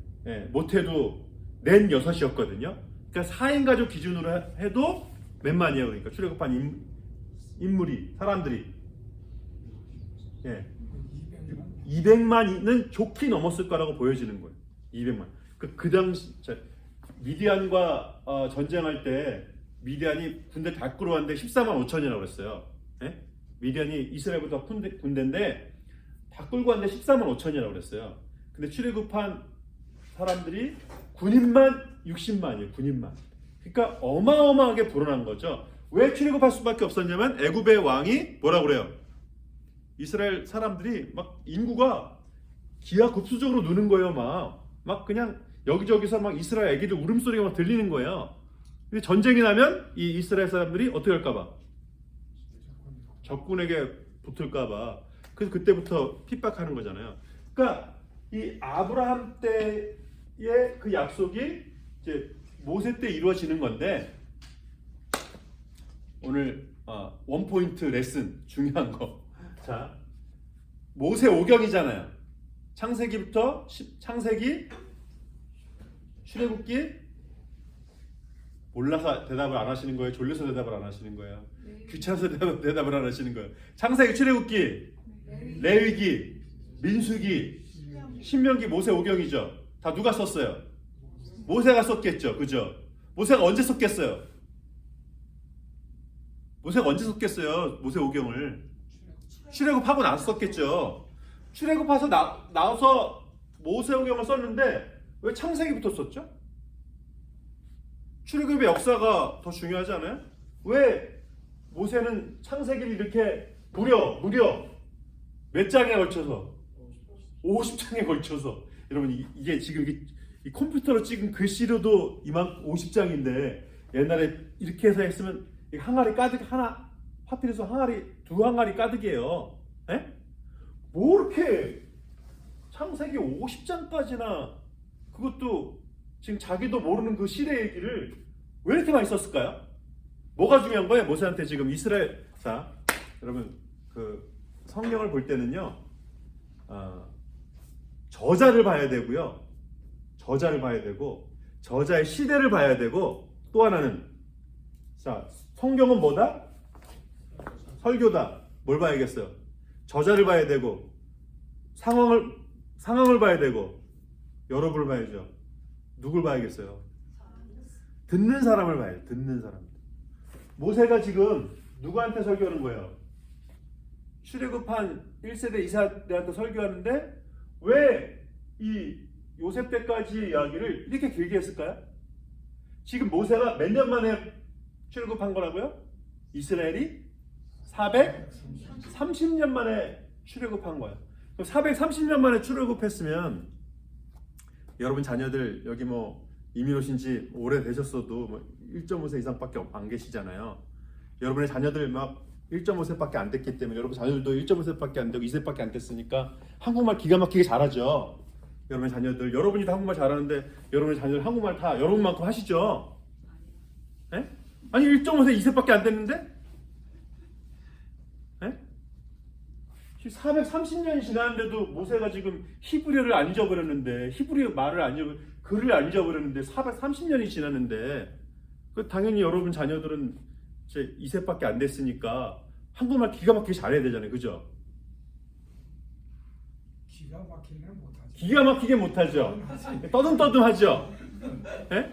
[SPEAKER 1] 못해도 낸 6이었거든요. 그러니까 4인 가족 기준으로 해도 몇 만이에요? 그러니까 출애굽한 인물이 사람들이 200만은 좋게 넘었을 거라고 보여지는 거예요. 200만. 그 당시 미디안과 전쟁할 때 미디안이 군대 다 끌어왔는데 14만 5천이라고 그랬어요. 예? 미디안이 이스라엘보다 군대인데 다 끌고 왔는데 14만 5천이라고 그랬어요. 근데 출애굽한 사람들이 군인만 60만이에요. 군인만. 그러니까 어마어마하게 불어난 거죠. 왜 출애굽할 수밖에 없었냐면 애굽의 왕이 뭐라고 그래요? 이스라엘 사람들이 막 인구가 기하급수적으로 느는 거예요. 막 그냥 여기저기서 막 이스라엘 애기들 울음소리가 막 들리는 거예요. 근데 전쟁이 나면 이 이스라엘 사람들이 어떻게 할까봐? 적군에게 붙을까봐. 그래서 그때부터 핍박하는 거잖아요. 그러니까 이 아브라함 때의 그 약속이 이제 모세 때 이루어지는 건데 오늘 원포인트 레슨 중요한 거. 자, 모세 오경이잖아요. 창세기부터 창세기, 출애굽기. 몰라서 대답을 안 하시는 거예요? 졸려서 대답을 안 하시는 거예요? 귀찮아서 대답을 안 하시는 거예요? 창세기, 출애굽기, 레위기, 민수기, 신명기, 모세 오경이죠. 다 누가 썼어요? 모세가 썼겠죠. 그죠? 모세가 언제 썼겠어요? 모세가 언제 썼겠어요? 모세 오경을 출애굽하고 나서 썼겠죠. 출애굽해서 나와서 모세 오경을 썼는데 왜 창세기부터 썼죠? 출애굽의 역사가 더 중요하지 않아요? 왜 모세는 창세기를 이렇게 무려 몇 장에 걸쳐서 50장에 걸쳐서 여러분 이게 지금 이 컴퓨터로 찍은 글씨로도 이만 50장인데 옛날에 이렇게 해서 했으면 항아리 가득 하나 파피루스 항아리 2항아리 가득이에요. 에? 뭐 이렇게 창세기 50장까지나 그것도 지금 자기도 모르는 그 시대 얘기를 왜 이렇게 많이 썼을까요? 뭐가 중요한 거예요? 모세한테 지금 이스라엘. 자, 여러분 그 성경을 볼 때는요 저자를 봐야 되고요, 저자를 봐야 되고 저자의 시대를 봐야 되고 또 하나는 자 성경은 뭐다? 설교다. 뭘 봐야겠어요? 저자를 봐야 되고 상황을 봐야 되고 여러분을 봐야죠. 누굴 봐야겠어요? 듣는 사람을 봐야죠. 듣는 사람. 모세가 지금 누구한테 설교하는 거예요? 출애굽한 1세대 2세대한테 설교하는데 왜 이 요셉 때까지의 이야기를 이렇게 길게 했을까요? 지금 모세가 몇 년 만에 출애굽한 거라고요? 이스라엘이 430년 만에 출애굽한 거예요. 그럼 430년 만에 출애굽했으면 여러분 자녀들 여기 뭐 이민 오신 지 오래되셨어도 뭐 1.5세 이상밖에 안 계시잖아요. 여러분의 자녀들 막 1.5세밖에 안 됐기 때문에 여러분 자녀들도 1.5세밖에 안 되고 2세밖에 안 됐으니까 한국말 기가 막히게 잘하죠. 여러분의 자녀들, 여러분이 다 한국말 잘하는데 여러분의 자녀들 한국말 다 여러분만큼 하시죠? 에? 아니 1.5세, 2세밖에 안 됐는데? 에? 430년이 지났는데도 모세가 지금 히브리어를 안 잊어버렸는데 히브리어 말을 안 잊어버렸는데 글을 안 잊어버렸는데 430년이 지났는데 당연히 여러분 자녀들은 이제 2세밖에 안 됐으니까 한국말 기가 막히게 잘해야 되잖아요. 그죠?
[SPEAKER 3] 기가 막히면 못하죠.
[SPEAKER 1] 기가 막히게 못하죠. 떠듬떠듬하죠. 예?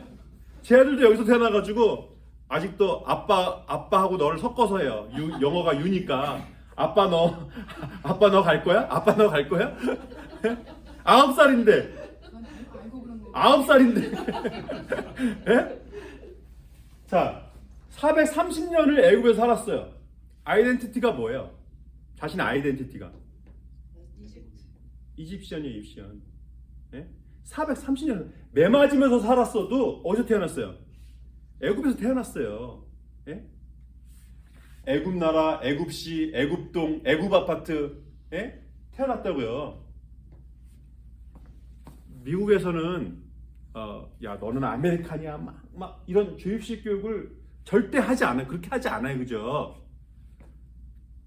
[SPEAKER 1] 제 아들도 여기서 태어나가지고 아직도 아빠하고 너를 섞어서 해요. 영어가 유니까 아빠 너 갈 거야? 아빠 너 갈 거야? 9살인데
[SPEAKER 2] 난 알고 그런 거.
[SPEAKER 1] 9살인데 예? 자 430년을 애굽에서 살았어요. 아이덴티티가 뭐예요? 자신의 아이덴티티가 이집시언이에요. 이집시언. 예? 430년 매 맞으면서 살았어도 어디서 태어났어요? 애굽에서 태어났어요. 예? 애굽 나라, 애굽시, 애굽동, 애굽 아파트 예? 태어났다고요. 미국에서는 야 너는 아메리칸이야 막 이런 주입식 교육을 절대 하지 않아요. 그렇게 하지 않아요, 그죠?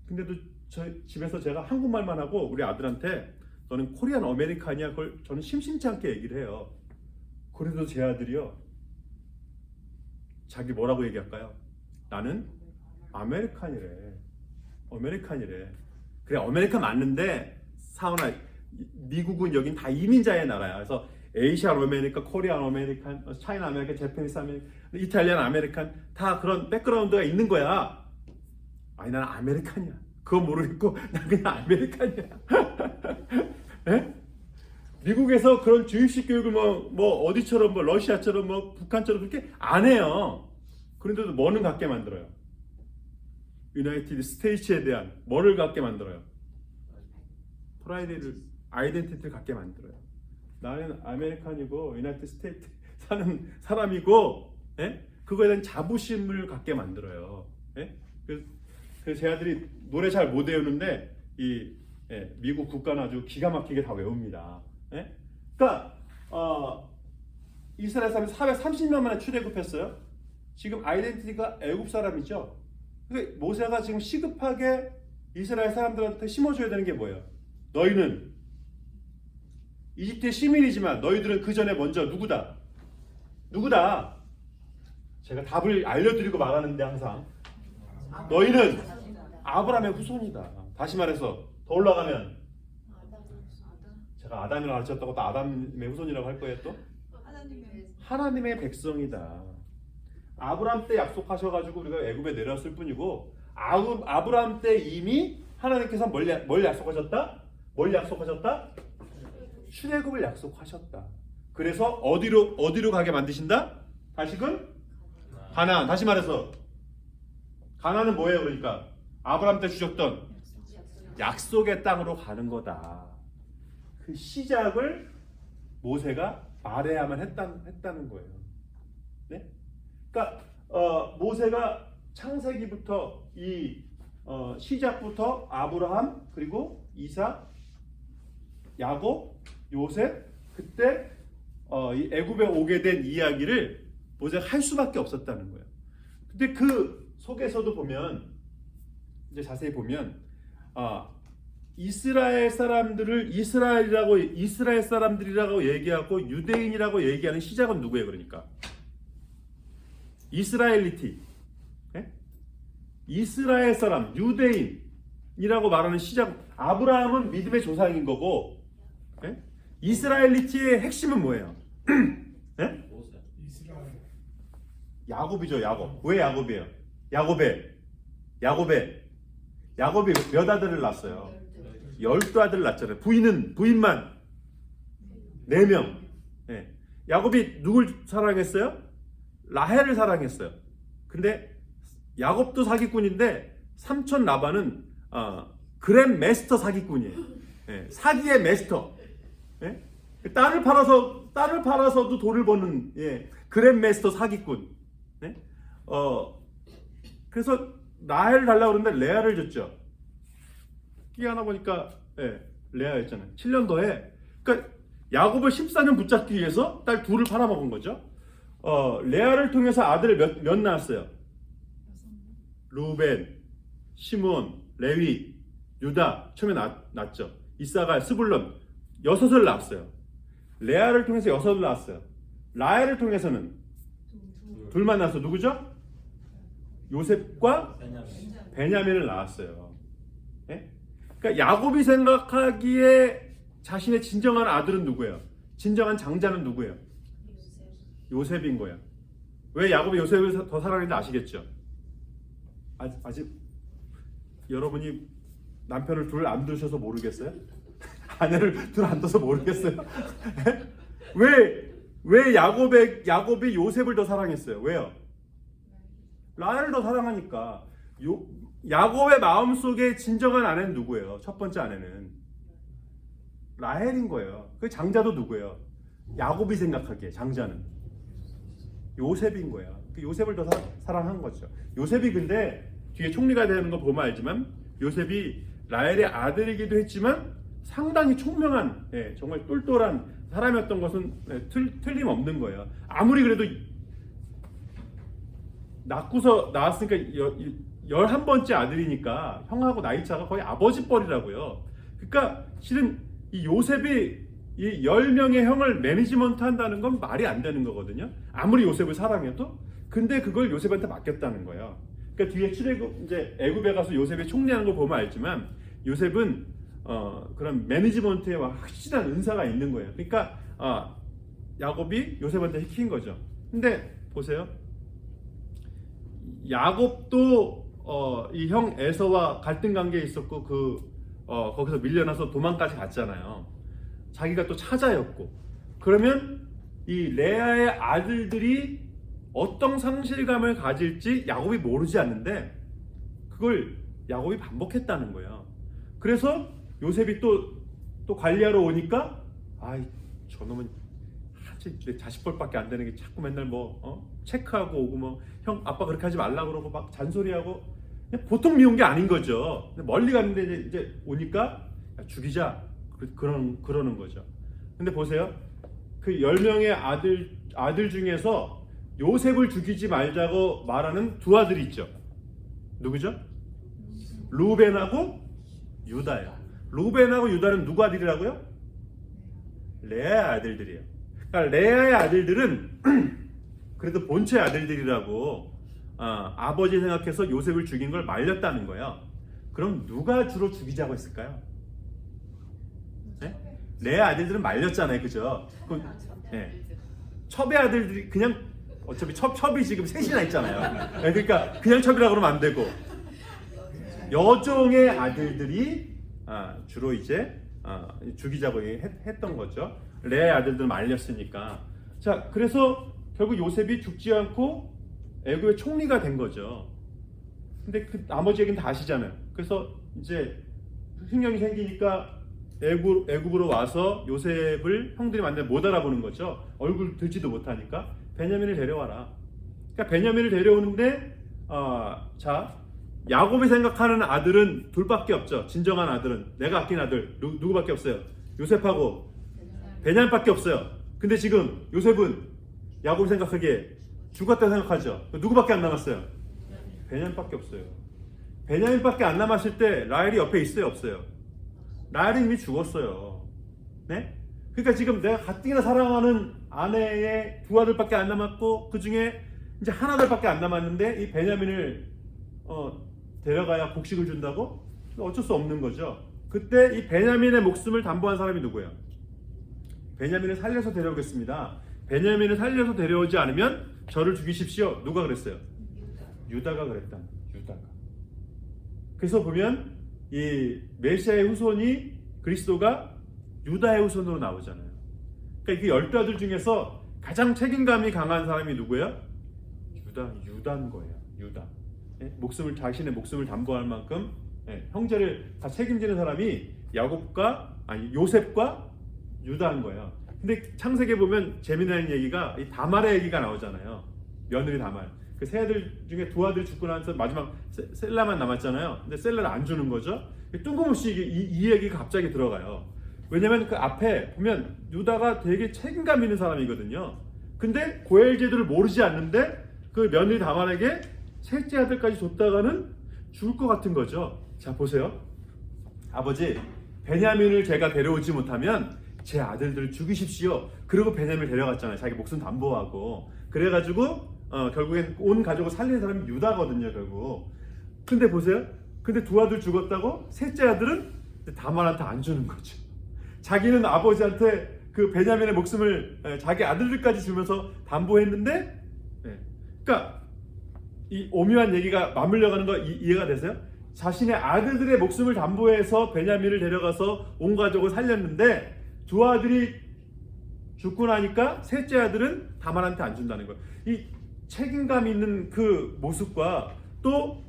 [SPEAKER 1] 근데도 저희 집에서 제가 한국말만 하고 우리 아들한테 너는 코리안 아메리칸이야 그걸 저는 심심치 않게 얘기를 해요. 그래도 제 아들이요 자기 뭐라고 얘기할까요? 나는 아메리칸이래. 아메리칸이래. 그래 아메리칸 맞는데 사원아 미국은 여긴 다 이민자의 나라야. 그래서 에이시안 아메리칸, 코리안 아메리칸, 차이나 아메리칸, 재패니스 아메리칸, 이탈리안 아메리칸 다 그런 백그라운드가 있는 거야. 아니 나는 아메리칸이야. 그거 모르겠고 난 그냥 아메리칸이야. 예? 미국에서 그런 주입식 교육을 뭐 어디처럼 뭐 러시아처럼 뭐 북한처럼 그렇게 안 해요. 그런데도 뭐는 갖게 만들어요. 유나이티드 스테이츠에 대한 뭐를 갖게 만들어요. 프라이드를 아이덴티티를 갖게 만들어요. 나는 아메리칸이고 유나이티드 스테이트 사는 사람이고 예? 그거에 대한 자부심을 갖게 만들어요. 예? 그래서 제 아들이 노래 잘 못 외우는데 미국 국가는 아주 기가 막히게 다 외웁니다. 예? 그러니까 이스라엘 사람이 430년 만에 출애굽했어요. 지금 아이덴티티가 애굽 사람이죠. 그러니까 모세가 지금 시급하게 이스라엘 사람들한테 심어줘야 되는 게 뭐예요? 너희는 이집트의 시민이지만 너희들은 그 전에 먼저 누구다? 제가 답을 알려드리고 말하는데 항상 너희는 아브라함의 후손이다. 다시 말해서 더 올라가면 제가 아담이라고 가르쳤다고 또 아담의 후손이라고 할 거예요 또? 하나님의 백성이다. 아브라함 때 약속하셔가지고 우리가 애굽에 내려왔을 뿐이고 아브라함 때 이미 하나님께서 뭘 약속하셨다? 출애굽을 약속하셨다. 그래서 어디로 가게 만드신다? 다시금 가나안. 다시 말해서 가나안은 뭐예요? 그러니까 아브라함 때 주셨던 약속의 땅으로 가는 거다. 그 시작을 모세가 말해야만 했다는 거예요. 네? 그러니까 모세가 창세기부터 시작부터 아브라함 그리고 이삭, 야곱, 요셉 그때 이 애굽에 오게 된 이야기를 모세가 할 수밖에 없었다는 거예요. 근데 그 속에서도 보면 이제 자세히 보면 이스라엘 사람들을 이스라엘 사람들이라고 얘기하고 유대인이라고 얘기하는 시작은 누구예요? 그러니까 이스라엘리티, 예? 이스라엘 사람, 유대인이라고 말하는 시작. 아브라함은 믿음의 조상인 거고, 예? 이스라엘리티의 핵심은 뭐예요? 예? 야곱이죠. 야곱. 왜 야곱이에요? 야곱이 몇 아들을 낳았어요? 12아들을 낳았잖아요. 부인만 4명. 예. 야곱이 누굴 사랑했어요? 라헬을 사랑했어요. 근데 야곱도 사기꾼인데 삼촌 라반은 그랜 마스터 사기꾼이에요. 예. 사기의 마스터. 예? 딸을 팔아서도 돈을 버는 그랜 마스터 사기꾼. 예? 그래서 라헬을 달라고 그러는데 레아를 줬죠. 끼하나 보니까 레아였잖아요. 7년 더해. 그러니까 야곱을 14년 붙잡기 위해서 딸 둘을 팔아먹은 거죠. 레아를 통해서 아들을 몇 낳았어요? 루벤, 시몬, 레위, 유다 처음에 낳았죠. 이사갈, 스불론 6을 낳았어요. 레아를 통해서 6을 낳았어요. 라헬을 통해서는 둘만 낳았어. 누구죠? 요셉과 베냐민을 낳았어요. 예? 그러니까 야곱이 생각하기에 자신의 진정한 아들은 누구예요? 진정한 장자는 누구예요? 요셉인 거예요. 왜 야곱이 요셉을 더 사랑했는지 아시겠죠? 아직 여러분이 남편을 둘 안 두셔서 모르겠어요? 아내를 둘 안 둬서 모르겠어요? 왜 야곱이 요셉을 더 사랑했어요? 왜요? 라헬을 더 사랑하니까. 야곱의 마음속에 진정한 아내는 누구예요? 첫 번째 아내는 라헬인 거예요. 그 장자도 누구예요? 야곱이 생각하기에 장자는 요셉인 거야. 그 요셉을 더 사랑한 거죠. 요셉이 근데 뒤에 총리가 되는 거 보면 알지만 요셉이 라헬의 아들이기도 했지만 상당히 총명한, 정말 똘똘한 사람이었던 것은 틀림없는 거예요. 아무리 그래도 낳고서 나왔으니까 11번째 아들이니까 형하고 나이차가 거의 아버지 뻘이라고요. 그러니까 실은 이 요셉이 이 10명의 형을 매니지먼트 한다는 건 말이 안 되는 거거든요. 아무리 요셉을 사랑해도. 근데 그걸 요셉한테 맡겼다는 거예요. 그러니까 뒤에 출애굽 이제 애굽에 가서 요셉이 총리하는 걸 보면 알지만 요셉은 그런 매니지먼트에 확실한 은사가 있는 거예요. 그러니까 야곱이 요셉한테 시킨 거죠. 근데 보세요. 야곱도 이 형 에서와 갈등 관계에 있었고 거기서 밀려나서 도망까지 갔잖아요. 자기가 또 차자였고. 그러면 이 레아의 아들들이 어떤 상실감을 가질지 야곱이 모르지 않는데 그걸 야곱이 반복했다는 거예요. 그래서 요셉이 또 관리하러 오니까 저놈은 내 자식 벌밖에 안 되는 게 자꾸 맨날 체크하고 오고 형 아빠 그렇게 하지 말라고 그러고 막 잔소리하고 그냥 보통 미운 게 아닌 거죠. 멀리 갔는데 이제 오니까 죽이자 그러는 거죠. 근데 보세요. 그 10명의 아들 중에서 요셉을 죽이지 말자고 말하는 두 아들이 있죠. 누구죠? 루벤하고 유다예요. 루벤하고 유다는 누구 아들이라고요? 레아의 아들들이에요. 그러니까 레아의 아들들은 그래도 본체의 아들들이라고 아버지 생각해서 요셉을 죽인 걸 말렸다는 거예요. 그럼 누가 주로 죽이자고 했을까요? 네? 레아 아들들은 말렸잖아요, 그죠? 첩의 아들들이 그냥 어차피 첩이 지금 셋이나 있잖아요. 그러니까 그냥 첩이라고 그러면 안 되고 여종의 아들들이 주로 이제 죽이자고 했던 거죠. 레아의 아들들 말렸으니까. 자, 그래서 결국 요셉이 죽지 않고 애굽의 총리가 된 거죠. 근데 그 나머지 얘기는 다 아시잖아요. 그래서 이제 흉년이 생기니까 애굽으로 와서 요셉을 형들이 만나면 못 알아보는 거죠. 얼굴 들지도 못하니까 베냐민을 데려와라. 그러니까 베냐민을 데려오는데 야곱이 생각하는 아들은 둘밖에 없죠. 진정한 아들은 내가 아낀 아들 누구밖에 없어요. 요셉하고 베냐민밖에 없어요. 근데 지금 요셉은 야곱이 생각하기에 죽었다 생각하죠. 누구밖에 안 남았어요? 베냐민밖에 없어요. 베냐민밖에 안 남았을 때 라헬이 옆에 있어요, 없어요? 라헬이 이미 죽었어요. 네? 그러니까 지금 내가 가뜩이나 사랑하는 아내의 두 아들밖에 안 남았고 그 중에 이제 한 아들밖에 안 남았는데 이 베냐민을 데려가야 복식을 준다고? 어쩔 수 없는 거죠. 그때 이 베냐민의 목숨을 담보한 사람이 누구예요? 베냐민을 살려서 데려오겠습니다. 베냐민을 살려서 데려오지 않으면 저를 죽이십시오. 누가 그랬어요? 유다가 그랬다. 유다가. 그래서 보면 이 메시아의 후손이 그리스도가 유다의 후손으로 나오잖아요. 그러니까 이 12아들 중에서 가장 책임감이 강한 사람이 누구예요? 유다인 거예요. 유다. 자신의 목숨을 담보할 만큼 형제를 다 책임지는 사람이 요셉과 유다인 거예요. 근데 창세기에 보면 재미나는 얘기가 이 다말의 얘기가 나오잖아요. 며느리 다말. 그 세 아들 중에 두 아들 죽고 나서 마지막 셀라만 남았잖아요. 근데 셀라를 안 주는 거죠. 뜬금없이 이 얘기가 갑자기 들어가요. 왜냐면 그 앞에 보면 유다가 되게 책임감 있는 사람이거든요. 근데 고엘 제도를 모르지 않는데 그 며느리 다말에게 셋째 아들까지 줬다가는 죽을 것 같은 거죠. 자, 보세요. 아버지, 베냐민을 제가 데려오지 못하면 제 아들들을 죽이십시오. 그리고 베냐민을 데려갔잖아요. 자기 목숨 담보하고. 그래가지고 결국엔 온 가족을 살린 사람이 유다거든요, 결국. 근데 보세요. 근데 두 아들 죽었다고 셋째 아들은 다말한테 안 주는 거죠. 자기는 아버지한테 그 베냐민의 목숨을 자기 아들들까지 주면서 담보했는데, 그러니까 이 오묘한 얘기가 맞물려가는 거 이해가 되세요? 자신의 아들들의 목숨을 담보해서 베냐민을 데려가서 온 가족을 살렸는데 두 아들이 죽고 나니까 셋째 아들은 다말한테 안 준다는 거예요. 이 책임감 있는 그 모습과 또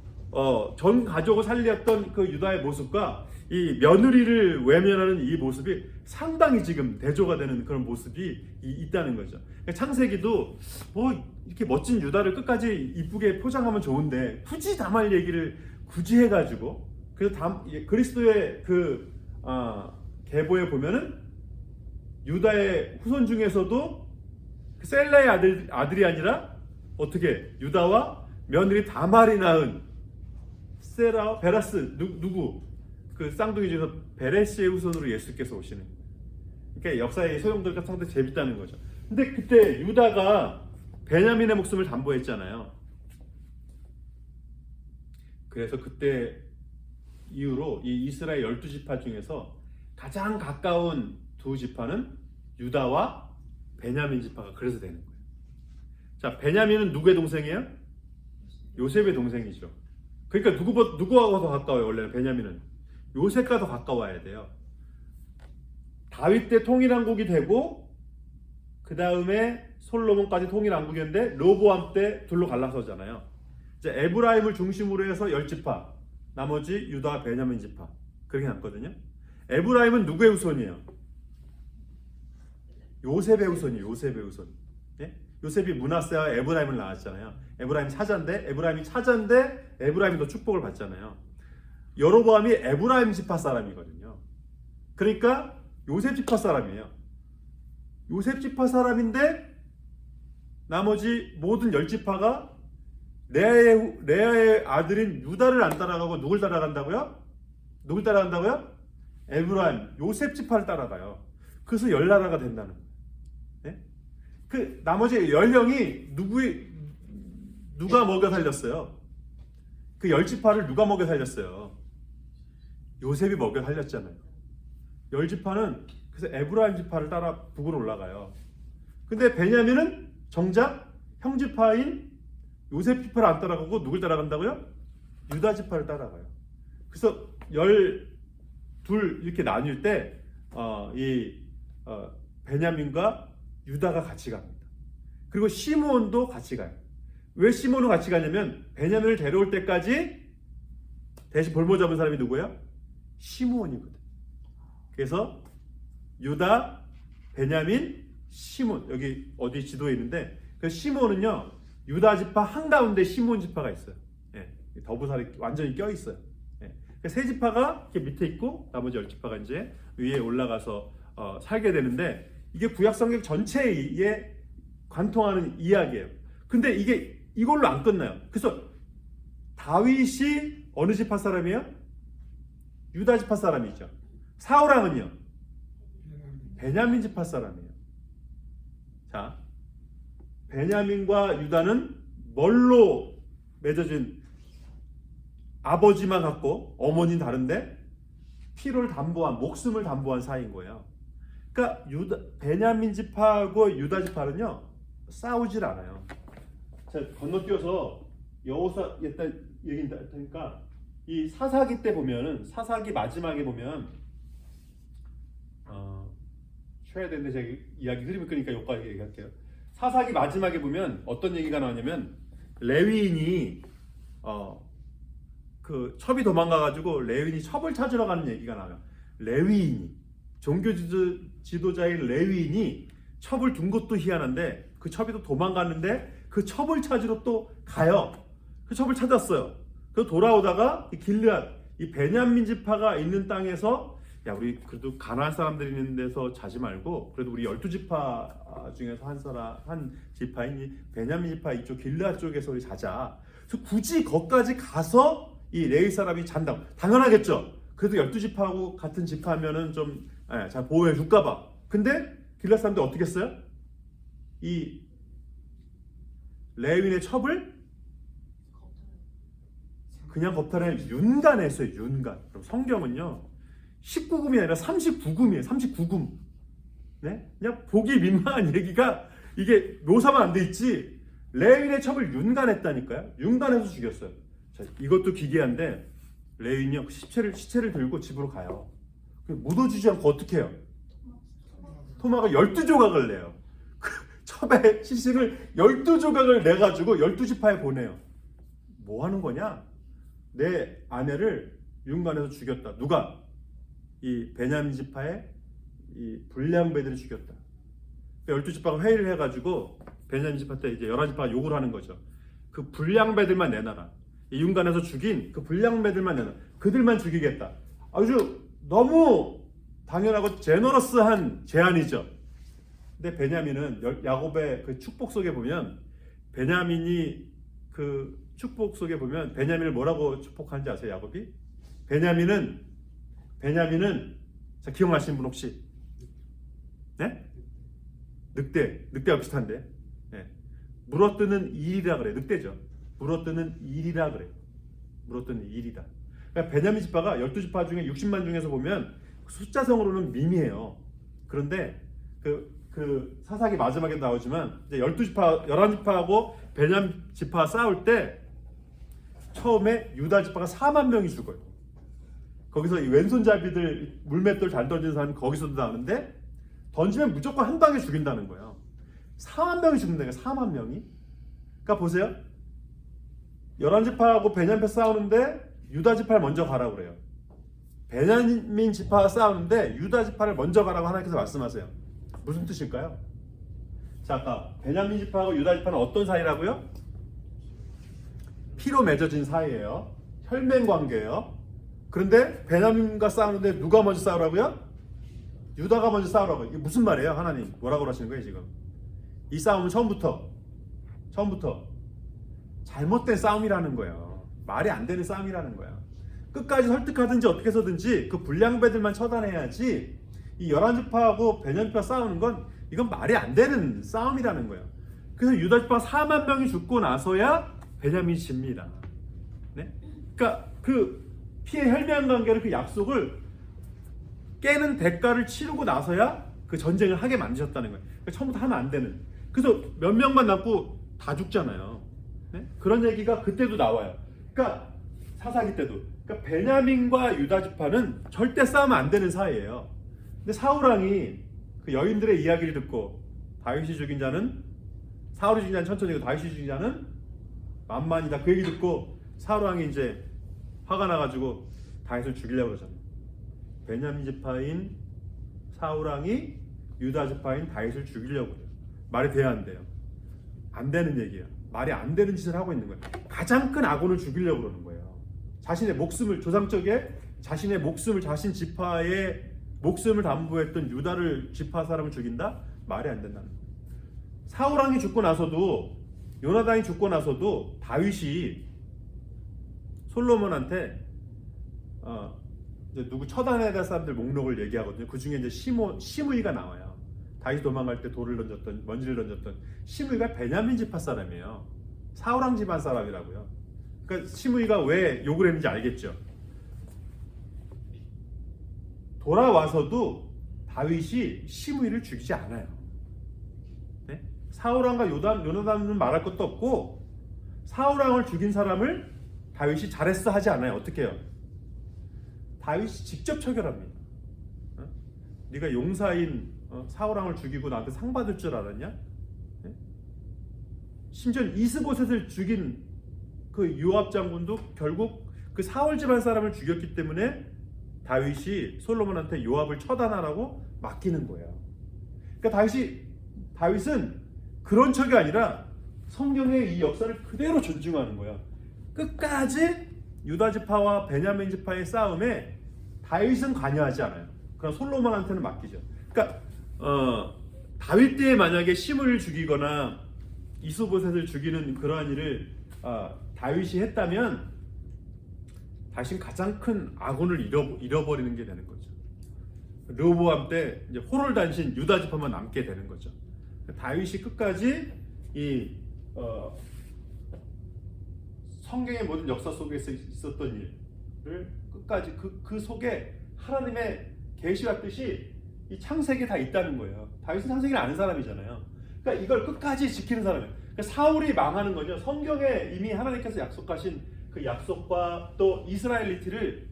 [SPEAKER 1] 전 가족을 살렸던 그 유다의 모습과 이 며느리를 외면하는 이 모습이 상당히 지금 대조가 되는 그런 모습이 있다는 거죠. 그러니까 창세기도 뭐 이렇게 멋진 유다를 끝까지 이쁘게 포장하면 좋은데 굳이 다말 얘기를 굳이 해가지고, 그래서 그리스도의 그 계보에 보면은 유다의 후손 중에서도 셀라의 아들이 아니라 어떻게 유다와 며느리 다말이 낳은 세라 베라스 누구 그 쌍둥이 중에서 베레스의 후손으로 예수께서 오시는. 그러니까 역사의 소용돌이가 상당히 재밌다는 거죠. 근데 그때 유다가 베냐민의 목숨을 담보했잖아요. 그래서 그때 이후로 이 이스라엘 12지파 중에서 가장 가까운 두 지파는 유다와 베냐민 지파가 그래서 되는 거예요. 자, 베냐민은 누구의 동생이에요? 요셉의 동생이죠. 그러니까 누구하고 더 가까워요? 원래는 베냐민은 요셉과 더 가까워야 돼요. 다윗 때 통일왕국이 되고 그 다음에 솔로몬까지 통일왕국이었는데 로보암 때 둘로 갈라서잖아요. 이제 에브라임을 중심으로 해서 10지파, 나머지 유다, 베냐민 지파 그렇게 났거든요. 에브라임은 누구의 후손이에요? 요셉의 후손이에요. 요셉의 후손. 예? 요셉이 므낫세와 에브라임을 낳았잖아요. 에브라임이 차자인데 에브라임이 더 축복을 받잖아요. 여로보암이 에브라임 지파 사람이거든요. 그러니까 요셉 지파 사람이에요. 요셉 지파 사람인데 나머지 모든 10지파가 레아의 아들인 유다를 안 따라가고 누굴 따라간다고요? 누굴 따라간다고요? 에브라임, 요셉 지파를 따라가요. 그래서 10나라가 된다는 거예요. 네? 그 나머지 10명이 누가 먹여 살렸어요? 그 10지파를 누가 먹여 살렸어요? 요셉이 먹여 살렸잖아요. 10지파는 그래서 에브라임 지파를 따라 북으로 올라가요. 근데 베냐민은 정작 형 지파인 요셉 지파를 안 따라가고 누굴 따라간다고요? 유다 지파를 따라가요. 그래서 12 이렇게 나뉠 때 베냐민과 유다가 같이 갑니다. 그리고 시므온도 같이 가요. 왜 시므온은 같이 가냐면 베냐민을 데려올 때까지 대신 볼모 잡은 사람이 누구예요? 시므온이거든. 그래서 유다, 베냐민, 시므온, 여기 어디 지도에 있는데 그 시므온은요 유다 지파 한가운데 시므온 지파가 있어요. 예, 더부살이 완전히 껴 있어요. 예, 세 지파가 이렇게 밑에 있고 나머지 10지파가 이제 위에 올라가서 살게 되는데 이게 구약 성경 전체에 관통하는 이야기예요. 근데 이걸로 안 끝나요. 그래서 다윗이 어느 지파 사람이에요? 유다 지파 사람이죠. 사울왕은요? 베냐민 지파 사람이에요. 자, 베냐민과 유다는 뭘로 맺어진, 아버지만 같고 어머니는 다른데 피를 담보한, 목숨을 담보한 사이인 거예요. 그러니까 베냐민 지파하고 유다 지파는요 싸우질 않아요. 자, 건너뛰어서 여호사 일단 얘기를 하니까 이 사사기 때 보면은, 사사기 마지막에 보면 쉬어야 되는데 제가 이야기 흐름이 끄니까 여기까지 얘기할게요. 사사기 마지막에 보면 어떤 얘기가 나오냐면 레위인이 그 첩이 도망가가지고 레위인이 첩을 찾으러 가는 얘기가 나와요. 레위인이, 종교 지도자인 레위인이 첩을 둔 것도 희한한데 그 첩이 또 도망갔는데 그 첩을 찾으러 또 가요. 그 첩을 찾았어요. 그래서 돌아오다가 이 길르앗, 이 베냐민 지파가 있는 땅에서 야, 우리 그래도 가나안 사람들이 있는 데서 자지 말고 그래도 우리 12지파 중에서 한 지파인 이 베냐민 지파 이쪽 길르앗 쪽에서 우리 자자. 그래서 굳이 거기까지 가서 이 레위 사람이 잔다고. 당연하겠죠. 그래도 12지파하고 같은 지파면은 좀 잘 보호해 줄까 봐. 근데 길르앗 사람들 어떻게 했어요? 이 레위인의 첩을 그냥 겁탈해 윤간했어요. 윤간. 그럼 성경은요 19금이 아니라 39금이에요. 39금. 네? 그냥 보기 민망한 얘기가 이게 묘사만 안 돼 있지. 레윈의 첩을 윤간했다니까요. 윤간해서 죽였어요. 자, 이것도 기괴한데 레윈이 시체를 들고 집으로 가요. 묻어주지 않고 어떻게 해요? 토마가 12조각을 내요. 그 첩의 시신을 12조각을 내가지고 12지파에 보내요. 뭐 하는 거냐? 내 아내를 윤간해서 죽였다. 누가? 이 베냐민 지파의 이 불량배들이 죽였다. 12지파가 회의를 해가지고 베냐민 지파 때 이제 11지파가 욕을 하는 거죠. 그 불량배들만 내놔라. 이 윤간에서 죽인 그 불량배들만 내놔. 그들만 죽이겠다. 아주 너무 당연하고 제너러스한 제안이죠. 근데 베냐민은 야곱의 그 축복 속에 보면 베냐민이 그 축복 속에 보면 베냐민을 뭐라고 축복하는지 아세요? 야곱이? 베냐민은 자, 기억나시는 분 혹시? 네? 늑대와 비슷한데. 네. 물어뜯는 일이라 그래. 늑대죠. 물어뜯는 일이라 그래. 물어뜯는 일이다. 그러니까 베냐민 지파가 12지파 중에 60만 중에서 보면 숫자성으로는 미미해요. 그런데 그 사사기 마지막에 나오지만 이제 12지파, 11지파하고 베냐민 지파 싸울 때 처음에 유다 지파가 4만 명이 죽어요. 거기서 이 왼손잡이들 물맷돌 잘 던지는 사람이 거기서도 나오는데 던지면 무조건 한 방에 죽인다는 거예요. 4만 명이 죽는다니까. 4만 명이. 그러니까 보세요. 11지파하고 베냐민 지파 싸우는데 유다 지파를 먼저 가라고 그래요. 베냐민 지파와 싸우는데 유다 지파를 먼저 가라고 하나님께서 말씀하세요. 무슨 뜻일까요? 자, 아까 베냐민 지파하고 유다 지파는 어떤 사이라고요? 피로 맺어진 사이예요. 혈맹 관계예요. 그런데 베냐민과 싸우는데 누가 먼저 싸우라고요? 유다가 먼저 싸우라고. 이게 무슨 말이에요? 하나님 뭐라고 하시는 거예요 지금? 이 싸움은 처음부터 잘못된 싸움이라는 거예요. 말이 안 되는 싸움이라는 거야. 끝까지 설득하든지 어떻게 해서든지 그 불량배들만 처단해야지 이 11지파하고 베냐민파 싸우는 건 이건 말이 안 되는 싸움이라는 거예요. 그래서 유다지파 4만 명이 죽고 나서야 베냐민이 집니다. 네? 그러니까 그 피해 혈맹 관계를 그 약속을 깨는 대가를 치르고 나서야 그 전쟁을 하게 만드셨다는 거예요. 그러니까 처음부터 하면 안 되는. 그래서 몇 명만 남고 다 죽잖아요. 네? 그런 얘기가 그때도 나와요. 그러니까 사사기 때도. 그러니까 베냐민과 유다 지파는 절대 싸우면 안 되는 사이예요. 근데 사울왕이 그 여인들의 이야기를 듣고 다윗이 죽인 자는 사울이 죽인 자는 천천히고 다윗이 죽인 자는 만만이다. 그 얘기 듣고 사울왕이 이제 화가 나가지고 다윗을 죽이려고 그러잖아요. 베냐민 지파인 사울왕이 유다 지파인 다윗을 죽이려고 해요. 말이 돼야 안 돼요? 안 되는 얘기예요. 말이 안 되는 짓을 하고 있는 거예요. 가장 큰 악원을 죽이려고 그러는 거예요. 자신의 목숨을 조상적에 자신의 목숨을 자신 지파의 목숨을 담보했던 유다를 지파 사람을 죽인다? 말이 안 된다는 거예요. 사울왕이 죽고 나서도 요나단이 죽고 나서도 다윗이 솔로몬한테 이제 누구 처단해야 될 사람들 목록을 얘기하거든요. 그 중에 이제 시므이가 나와요. 다윗이 도망갈 때 돌을 던졌던 먼지를 던졌던 시므이가 베냐민 지파 사람이에요. 사울왕 집안 사람이라고요. 그러니까 시므이가 왜 욕을 했는지 알겠죠. 돌아와서도 다윗이 시므이를 죽이지 않아요. 네? 사울왕과 요나단은 말할 것도 없고 사울왕을 죽인 사람을 다윗이 잘했어 하지 않아요. 어떻게 해요? 다윗이 직접 처결합니다. 네가 용사인 사울왕을 죽이고 나한테 상 받을 줄 알았냐? 네? 심지어 이스보셋을 죽인 그 요압 장군도 결국 그 사울 집안 사람을 죽였기 때문에 다윗이 솔로몬한테 요압을 처단하라고 맡기는 거예요. 그러니까 다윗은 그런 척이 아니라 성경의 이 역사를 그대로 존중하는 거예요. 끝까지 유다 지파와 베냐민 지파의 싸움에 다윗은 관여하지 않아요. 그럼 솔로몬한테는 맡기죠. 그러니까 다윗 때에 만약에 시므를 죽이거나 이스보셋을 죽이는 그러한 일을 다윗이 했다면 다윗은 가장 큰 악원을 잃어버리는 게 되는 거죠. 르호보암 때 이제 호를 단신 유다 지파만 남게 되는 거죠. 다윗이 끝까지 이 성경의 모든 역사 속에서 있었던 일을 끝까지 그 속에 하나님의 계시와 뜻이 이 창세기에 다 있다는 거예요. 다윗은 창세기를 아는 사람이잖아요. 그러니까 이걸 끝까지 지키는 사람이에요. 그러니까 사울이 망하는 건요, 성경에 이미 하나님께서 약속하신 그 약속과 또 이스라엘리티를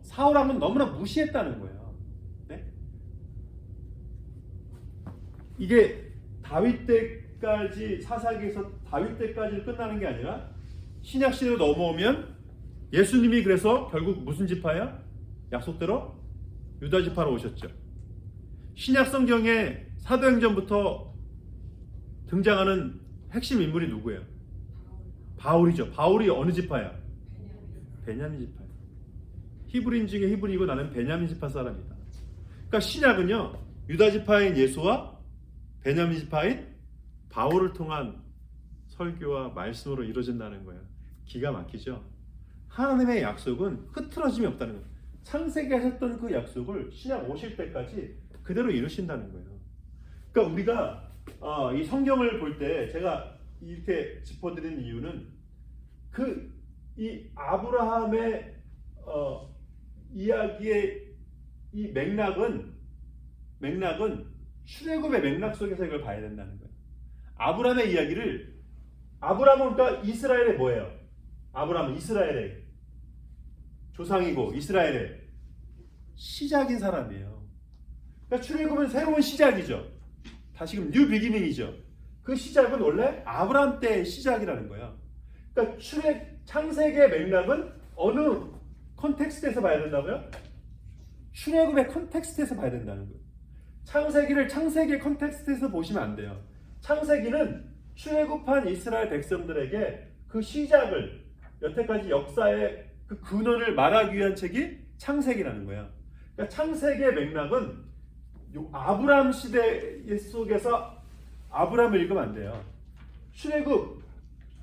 [SPEAKER 1] 사울왕은 너무나 무시했다는 거예요. 네? 이게 다윗 때까지, 사사기에서 다윗 때까지 끝나는 게 아니라 신약 시대로 넘어오면 예수님이 그래서 결국 무슨 지파야? 약속대로 유다 지파로 오셨죠. 신약 성경에 사도행전부터 등장하는 핵심 인물이 누구예요? 바울이죠. 바울이 어느 지파야? 베냐민 지파야. 히브리인 중에 히브리이고 나는 베냐민 지파 사람이다. 그러니까 신약은요, 유다 지파인 예수와 베냐민 지파인 바울을 통한 설교와 말씀으로 이루어진다는 거예요. 기가 막히죠. 하나님의 약속은 흐트러짐이 없다는 거예요. 창세기 하셨던 그 약속을 신약 오실 때까지 그대로 이루신다는 거예요. 그러니까 우리가 이 성경을 볼 때 제가 이렇게 짚어드리는 이유는 이 아브라함의 이야기의 이 맥락은 출애굽의 맥락 속에서 이걸 봐야 된다는 거예요. 아브라함의 이야기를, 아브라함은 그러니까 이스라엘의 뭐예요? 아브라함은 이스라엘의 조상이고 이스라엘의 시작인 사람이에요. 그러니까 출애굽은 새로운 시작이죠. 다시금 뉴 비기닝이죠. 그 시작은 원래 아브라함 때의 시작이라는 거야. 그러니까 창세기의 맥락은 어느 컨텍스트에서 봐야 된다고요? 출애굽의 컨텍스트에서 봐야 된다는 거예요. 창세기를 창세기의 컨텍스트에서 보시면 안 돼요. 창세기는 출애굽한 이스라엘 백성들에게 그 시작을, 여태까지 역사의 그 근원을 말하기 위한 책이 창세기라는 거야. 그러니까 창세기의 맥락은 아브라함 시대 속에서 아브라함을 읽으면 안 돼요. 출애굽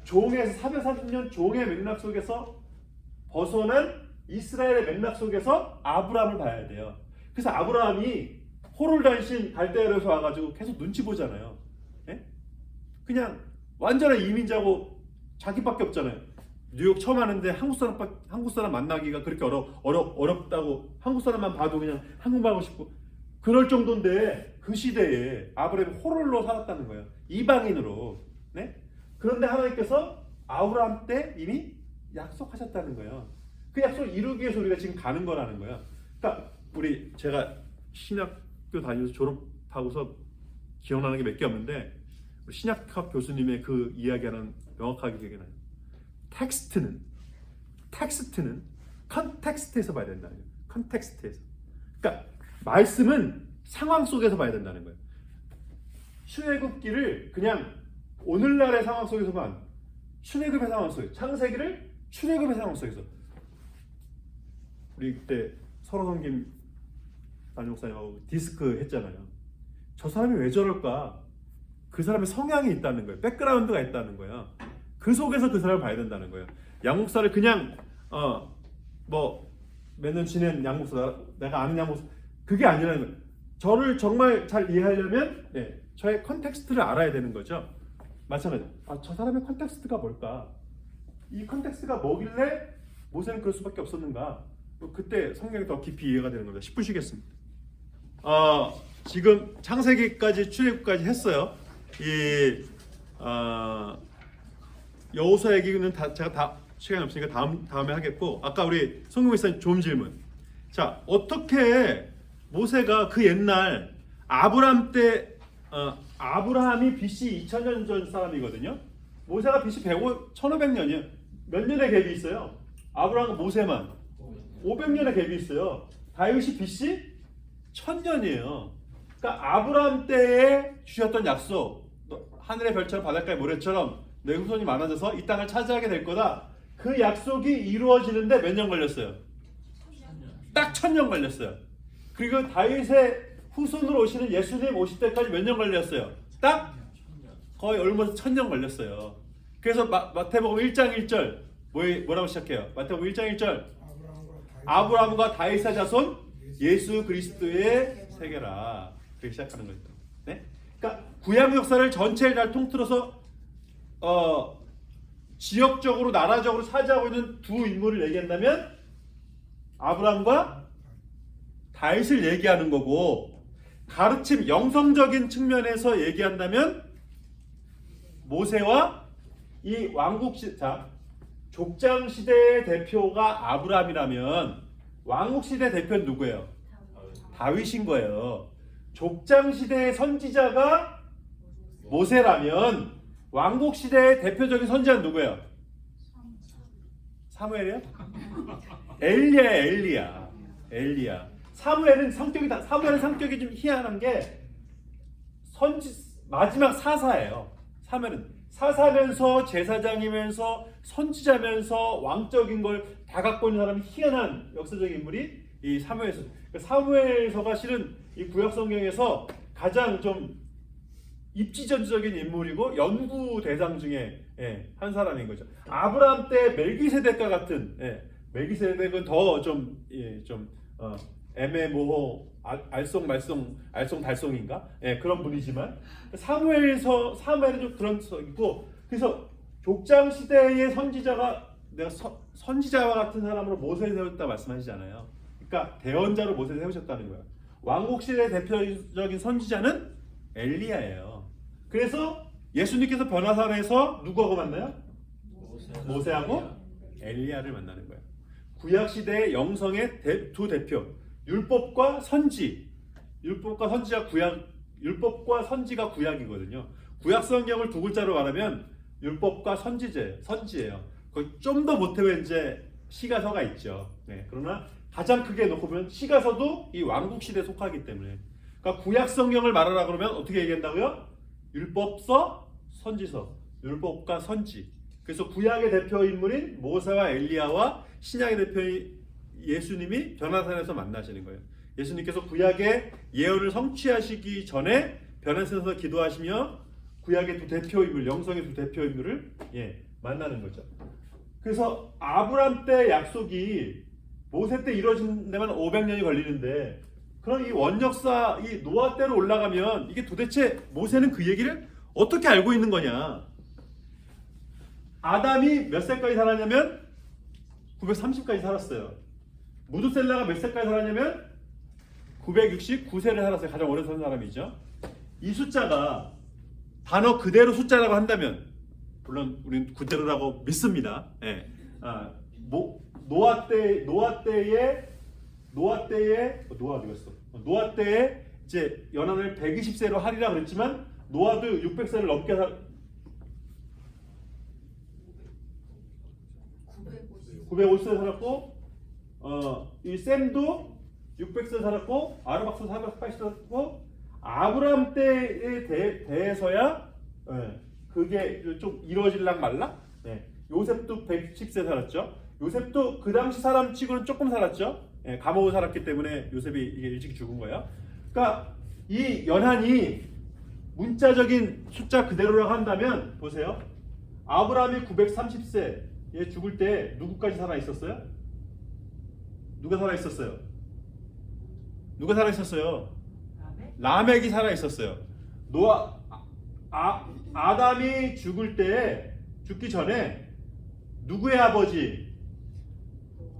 [SPEAKER 1] 종에서 430년 종의 맥락 속에서 벗어난 이스라엘의 맥락 속에서 아브라함을 봐야 돼요. 그래서 아브라함이 호롤단신 갈대아에서 와가지고 계속 눈치 보잖아요. 예? 그냥 완전한 이민자고 자기밖에 없잖아요. 뉴욕 처음 하는데 한국 사람 만나기가 그렇게 어렵다고, 한국 사람만 봐도 그냥 한국말 하고 싶고 그럴 정도인데, 그 시대에 아브라함이 호롤로 살았다는 거예요. 이방인으로. 네? 그런데 하나님께서 아브라함 때 이미 약속하셨다는 거예요. 그 약속을 이루기 위해서 우리가 지금 가는 거라는 거예요. 그러니까 제가 신학교 다니면서 졸업하고서 기억나는 게 몇 개 없는데, 신약학 교수님의 그 이야기는 명확하게 기억이 나요. 텍스트는 컨텍스트에서 봐야 된다는 거예요. 컨텍스트에서. 그러니까 말씀은 상황 속에서 봐야 된다는 거예요. 출애굽기를 그냥 오늘날의 상황 속에서만, 출애굽의 상황 속에서, 창세기를 출애굽의 상황 속에서. 우리 그때 설호성김 담임목사님하고 디스크 했잖아요. 저 사람이 왜 저럴까? 그 사람의 성향이 있다는 거예요. 백그라운드가 있다는 거예요. 그 속에서 그 사람을 봐야 된다는 거예요. 양목사를 그냥 몇 년 지낸 양목사, 내가 아는 양목사, 그게 아니라는 거예요. 저를 정말 잘 이해하려면 저의 컨텍스트를 알아야 되는 거죠. 마찬가지. 저 사람의 컨텍스트가 뭘까? 이 컨텍스트가 뭐길래 모세는 그럴 수밖에 없었는가? 그때 성경이 더 깊이 이해가 되는 겁니다. 10분 쉬겠습니다. 지금 창세기까지 출애굽까지 했어요. 여호수아 얘기는 제가 다 시간이 없으니까 다음에 하겠고, 아까 우리 성경에서 좋은 질문. 자, 어떻게 모세가 그 옛날 아브라함 때, 아브라함이 BC 2000년 전 사람이거든요. 모세가 BC 1500년이에요. 몇 년의 갭이 있어요? 아브라함과 모세만 500년의 갭이 있어요. 다윗이 BC 1000년이에요. 그러니까 아브라함 때에 주셨던 약속, 하늘의 별처럼 바닷가의 모래처럼 내 후손이 많아져서 이 땅을 차지하게 될 거다. 그 약속이 이루어지는데 몇 년 걸렸어요? 딱 1000년 걸렸어요. 그리고 다윗의 후손으로 오시는 예수님 오실 때까지 몇 년 걸렸어요? 딱 거의 얼마서 1000년 걸렸어요. 그래서 마태복음 1장 1절 뭐라고 시작해요? 마태복음 1장 1절 아브라함과 다윗의 자손 예수 그리스도의 세계라. 그렇게 시작하는 거죠. 네? 그러니까 구약 역사를 전체를 다 통틀어서 지역적으로 나라적으로 차지하고 있는 두 인물을 얘기한다면 아브라함과 다윗을 얘기하는 거고, 가르침 영성적인 측면에서 얘기한다면 모세와 이 왕국 자, 족장 시대의 대표가 아브라함이라면 왕국 시대 대표는 누구예요? 다윗인 거예요. 족장 시대의 선지자가 모세라면 왕국 시대의 대표적인 선지자는 누구예요? 사무엘이요? 엘리야. 사무엘은 성격이 좀 희한한 게 마지막 사사예요. 사무엘은 사사면서 제사장이면서 선지자면서 왕적인 걸 다 갖고 있는 사람이 희한한 역사적인 인물이 이 사무엘서. 사무엘서가 실은 이 구약 성경에서 가장 좀 입지전적인 인물이고 연구 대상 중에 한 사람인 거죠. 아브라함 때 멜기세덱과 같은, 멜기세덱은 더 좀 애매모호 알쏭달쏭인가 그런 분이지만 사무엘은 좀 그런 있고, 그래서 족장 시대의 선지자가 내가 선지자와 같은 사람으로 모세를 세웠다 말씀하시잖아요. 그러니까 대언자로 모세를 세우셨다는 거예요. 왕국 시대의 대표적인 선지자는 엘리야예요. 그래서 예수님께서 변화산에서 누구하고 만나요? 모세하고 엘리야를 만나는 거예요. 구약 시대의 영성의 두 대표, 율법과 선지가 구약이거든요. 구약 성경을 두 글자로 말하면 율법과 선지예요. 거기 좀 더 못해면 이제 시가서가 있죠. 그러나 가장 크게 놓고 보면 시가서도 이 왕국 시대에 속하기 때문에, 그러니까 구약 성경을 말하라 그러면 어떻게 얘기한다고요? 율법서, 선지서, 율법과 선지. 그래서 구약의 대표 인물인 모세와 엘리야와 신약의 대표인 예수님이 변화산에서 만나시는 거예요. 예수님께서 구약의 예언을 성취하시기 전에 변화산에서 기도하시며 구약의 두 대표 인물, 영성의 두 대표 인물을 만나는 거죠. 그래서 아브라함 때 약속이 모세 때 이루어진 데만 500년이 걸리는데, 그럼 이 원역사 이 노아 때로 올라가면 이게 도대체 모세는 그 얘기를 어떻게 알고 있는 거냐? 아담이 몇 세까지 살았냐면 930까지 살았어요. 무두셀라가 몇 세까지 살았냐면 969세를 살았어요. 가장 오래 산 사람이죠. 이 숫자가 단어 그대로 숫자라고 한다면, 물론 우리는 그대로라고 믿습니다. 노아 때에 이제 연한을 120세로 하리라 그랬지만 노아도 600세를 넘게 950세 살았고, 이 셈도 600세 살았고, 아르박스 480세 살았고, 아브라함 때에 대해서야 그게 좀 이루어질랑 말라. 요셉도 110세 살았죠. 요셉도 그 당시 사람 치고는 조금 살았죠. 감옥을 살았기 때문에 요셉이 이게 일찍 죽은 거예요. 그러니까 이 연한이 문자적인 숫자 그대로라고 한다면 보세요. 아브라함이 930세에 죽을 때 누구까지 살아 있었어요? 누가 살아 있었어요? 라멕이 살아 있었어요. 아담이 죽기 전에 누구의 아버지?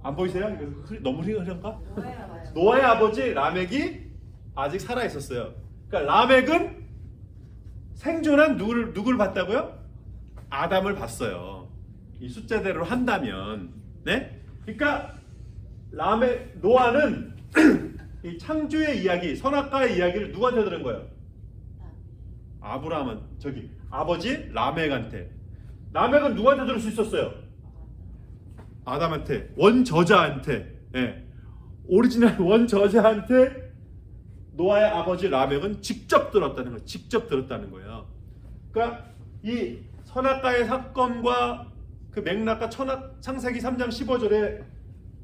[SPEAKER 1] 안 보이세요? 너무 흐른가? 노아의 아버지 라멕이 아직 살아 있었어요. 그러니까 라멕은 생존한 누구를 봤다고요? 아담을 봤어요. 이 숫자대로 한다면, 그러니까 노아는 이 창조의 이야기, 선악과의 이야기를 누구한테 들은 거예요? 아브라함은 아버지 라멕한테. 라멕은 누구한테 들을 수 있었어요? 아담한테, 원저자한테. 오리지널 원저자한테 노아의 아버지 라멕은 직접 들었다는 거예요. 그러니까 이 선악과의 사건과 그 맥락과 창세기 3장 15절에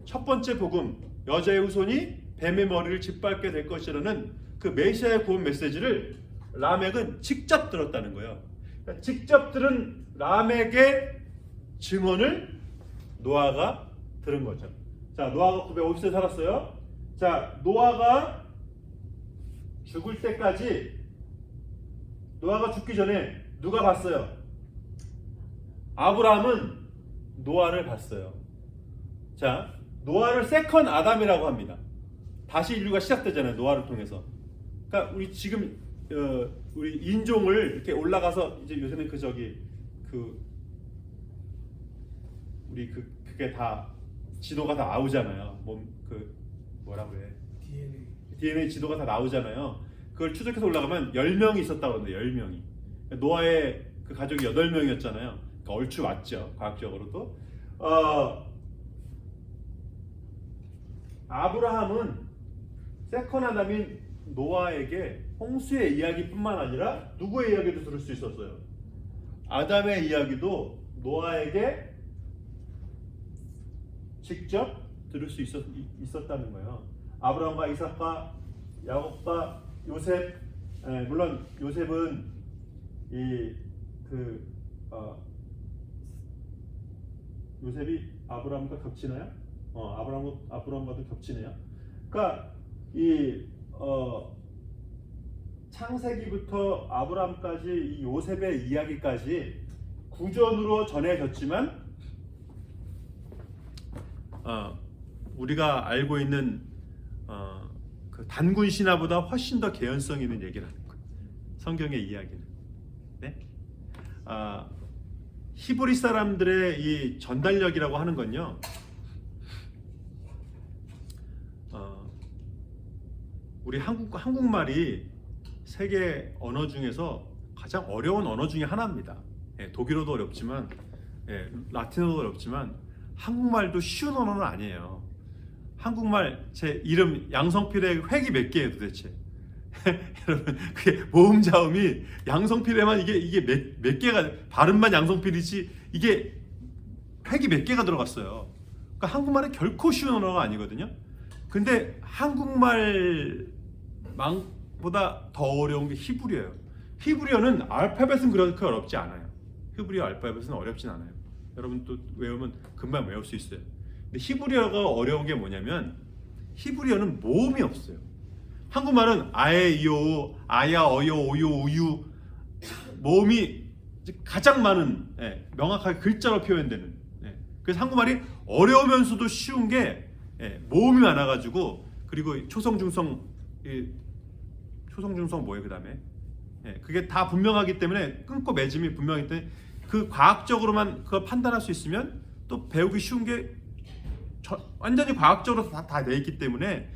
[SPEAKER 1] 첫 번째 복음, 여자의 후손이 뱀의 머리를 짓밟게 될 것이라는 그 메시아의 구원 메시지를 라멕은 직접 들었다는 거예요. 그러니까 직접 들은 라멕의 증언을 노아가 들은 거죠. 자, 노아가 950세 살았어요. 자, 노아가 죽을 때까지, 노아가 죽기 전에 누가 봤어요? 아브라함은 노아를 봤어요. 자, 노아를 세컨 아담이라고 합니다. 다시 인류가 시작되잖아요. 노아를 통해서. 그러니까 우리 지금 우리 인종을 이렇게 올라가서 이제 요새는 우리 그게 다 지도가 다 나오잖아요. 뭐라고 해? DNA 지도가 다 나오잖아요. 그걸 추적해서 올라가면 10명이 있었다고 그러는데 10명이. 노아의 그 가족이 8명이었잖아요. 그러니까 얼추 맞죠. 과학적으로도. 아브라함은 세컨 아담인 노아에게 홍수의 이야기뿐만 아니라 누구의 이야기도 들을 수 있었어요. 아담의 이야기도 노아에게 직접 들을 수 있었다는 거예요. 아브라함과 이삭과 야곱과 요셉, 물론 요셉은 요셉이 아브라함과 겹치나요? 아브라함과도 겹치네요. 그러니까 창세기부터 아브라함까지 이 요셉의 이야기까지 구전으로 전해졌지만 우리가 알고 있는 그 단군 신화보다 훨씬 더 개연성 있는 얘기를 하는 거예요. 성경의 이야기는. 네? 히브리 사람들의 이 전달력이라고 하는 건요. 우리 한국말이 세계 언어 중에서 가장 어려운 언어 중에 하나입니다. 독일어도 어렵지만, 라틴어도 어렵지만 한국말도 쉬운 언어는 아니에요. 한국말 제 이름 양성필의 획이 몇 개예요 도대체? 여러분 그게 모음자음이 양성필에만 이게 몇 개가 발음만 양성필이지 이게 획이 몇 개가 들어갔어요. 그러니까 한국말은 결코 쉬운 언어가 아니거든요. 근데 한국말보다 더 어려운 게 히브리어예요. 히브리어는 알파벳은 그렇게 어렵지 않아요. 히브리어 알파벳은 어렵진 않아요. 여러분 또 외우면 금방 외울 수 있어요. 근데 히브리어가 어려운 게 뭐냐면 히브리어는 모음이 없어요. 한국말은 아에 이오 아야 어여 오요 우유 모음이 가장 많은 명확하게 글자로 표현되는 그래서 한국말이 어려우면서도 쉬운 게 모음이 많아가지고 그리고 초성중성 뭐예요 그 다음에 그게 다 분명하기 때문에 끊고 맺음이 분명하기 때문에 그 과학적으로만 그걸 판단할 수 있으면 또 배우기 쉬운 게 완전히 과학적으로 다 돼 있기 때문에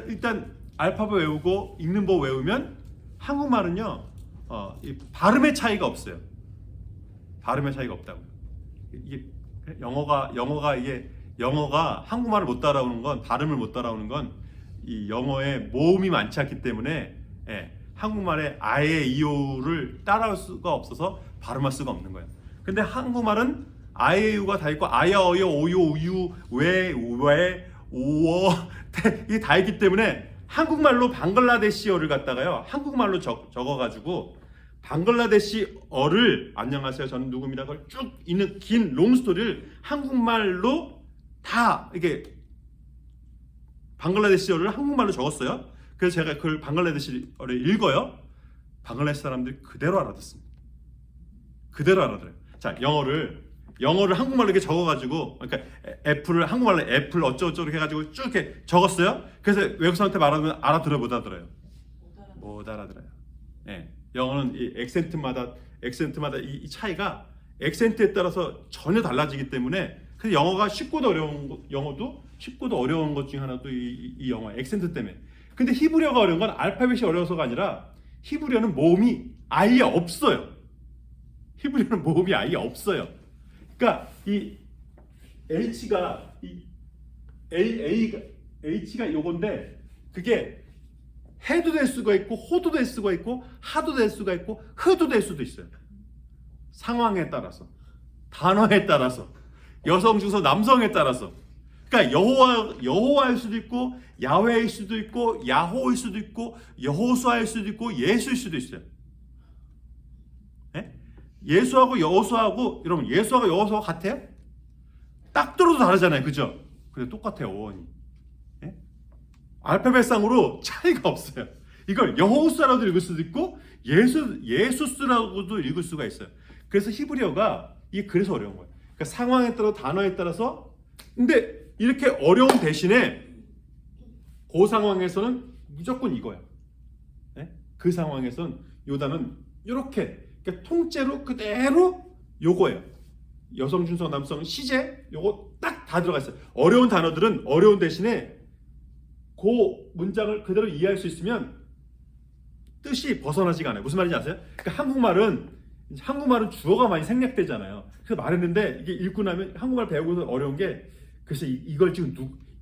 [SPEAKER 1] 일단 알파벳 외우고 읽는 법 외우면 한국말은요 이 발음의 차이가 없어요. 발음의 차이가 없다고. 이게 영어가 한국말을 못 따라오는 건 발음을 못 따라오는 건 이 영어에 모음이 많지 않기 때문에 한국말의 아에 이오를 따라올 수가 없어서 발음할 수가 없는 거예요. 근데 한국말은 아에 이오가 다 있고 아야 어여 오요 우유 왜 오어 이게 다 있기 때문에 한국말로 방글라데시어를 갖다가요 한국말로 적어가지고 방글라데시어를 안녕하세요 저는 누구입니다 그걸 쭉 있는 긴 롱스토리를 한국말로 다 이게 방글라데시어를 한국말로 적었어요. 그래서 제가 그걸 방글라데시어를 읽어요. 방글라데시 사람들이 그대로 알아듣습니다. 그대로 알아들어요. 자, 영어를 한국말로 이렇게 적어가지고, 그러니까 애플을 한국말로 애플 어쩌고저쩌고 해가지고 쭉 이렇게 적었어요. 그래서 외국 사람한테 말하면 알아들어요, 못 알아들어요? 못 알아들어요. 영어는 이 액센트마다 이 차이가 액센트에 따라서 전혀 달라지기 때문에 그래서 영어가 쉽고도 어려운 것 중에 하나도 이 영어 액센트 때문에. 근데 히브리어가 어려운 건 알파벳이 어려워서가 아니라 히브리어는 모음이 아예 없어요. 히브리어는 모음이 아예 없어요. 그러니까 이 H가 H가 요건데 그게 해도 될 수가 있고 호도 될 수가 있고 하도 될 수가 있고 흐도 될 수도 있어요. 상황에 따라서, 단어에 따라서, 여성 중서 남성에 따라서. 그러니까 여호와일 수도 있고 야훼일 수도 있고 야호일 수도 있고 여호수아일 수도 있고 예수일 수도 있어요. 예수하고 여호수아하고 여러분 예수하고 여호수아가 같아요? 딱 들어도 다르잖아요, 그죠? 근데 똑같아요, 어원이. 알파벳상으로 차이가 없어요. 이걸 여호수아라도 읽을 수도 있고 예수스라고도 읽을 수가 있어요. 그래서 히브리어가 이게 그래서 어려운 거예요. 그러니까 상황에 따라 단어에 따라서 근데 이렇게 어려운 대신에 그 상황에서는 무조건 이거야. 네? 그 상황에서는 요단은 이렇게 그러니까 통째로 그대로 요거예요. 여성, 중성, 남성, 시제 요거 딱 다 들어가 있어요. 어려운 단어들은 어려운 대신에 그 문장을 그대로 이해할 수 있으면 뜻이 벗어나지가 않아요. 무슨 말인지 아세요? 그러니까 한국말은 주어가 많이 생략되잖아요. 그래서 말했는데 이게 읽고 나면 한국말 배우고서 어려운 게 그래서 이걸 지금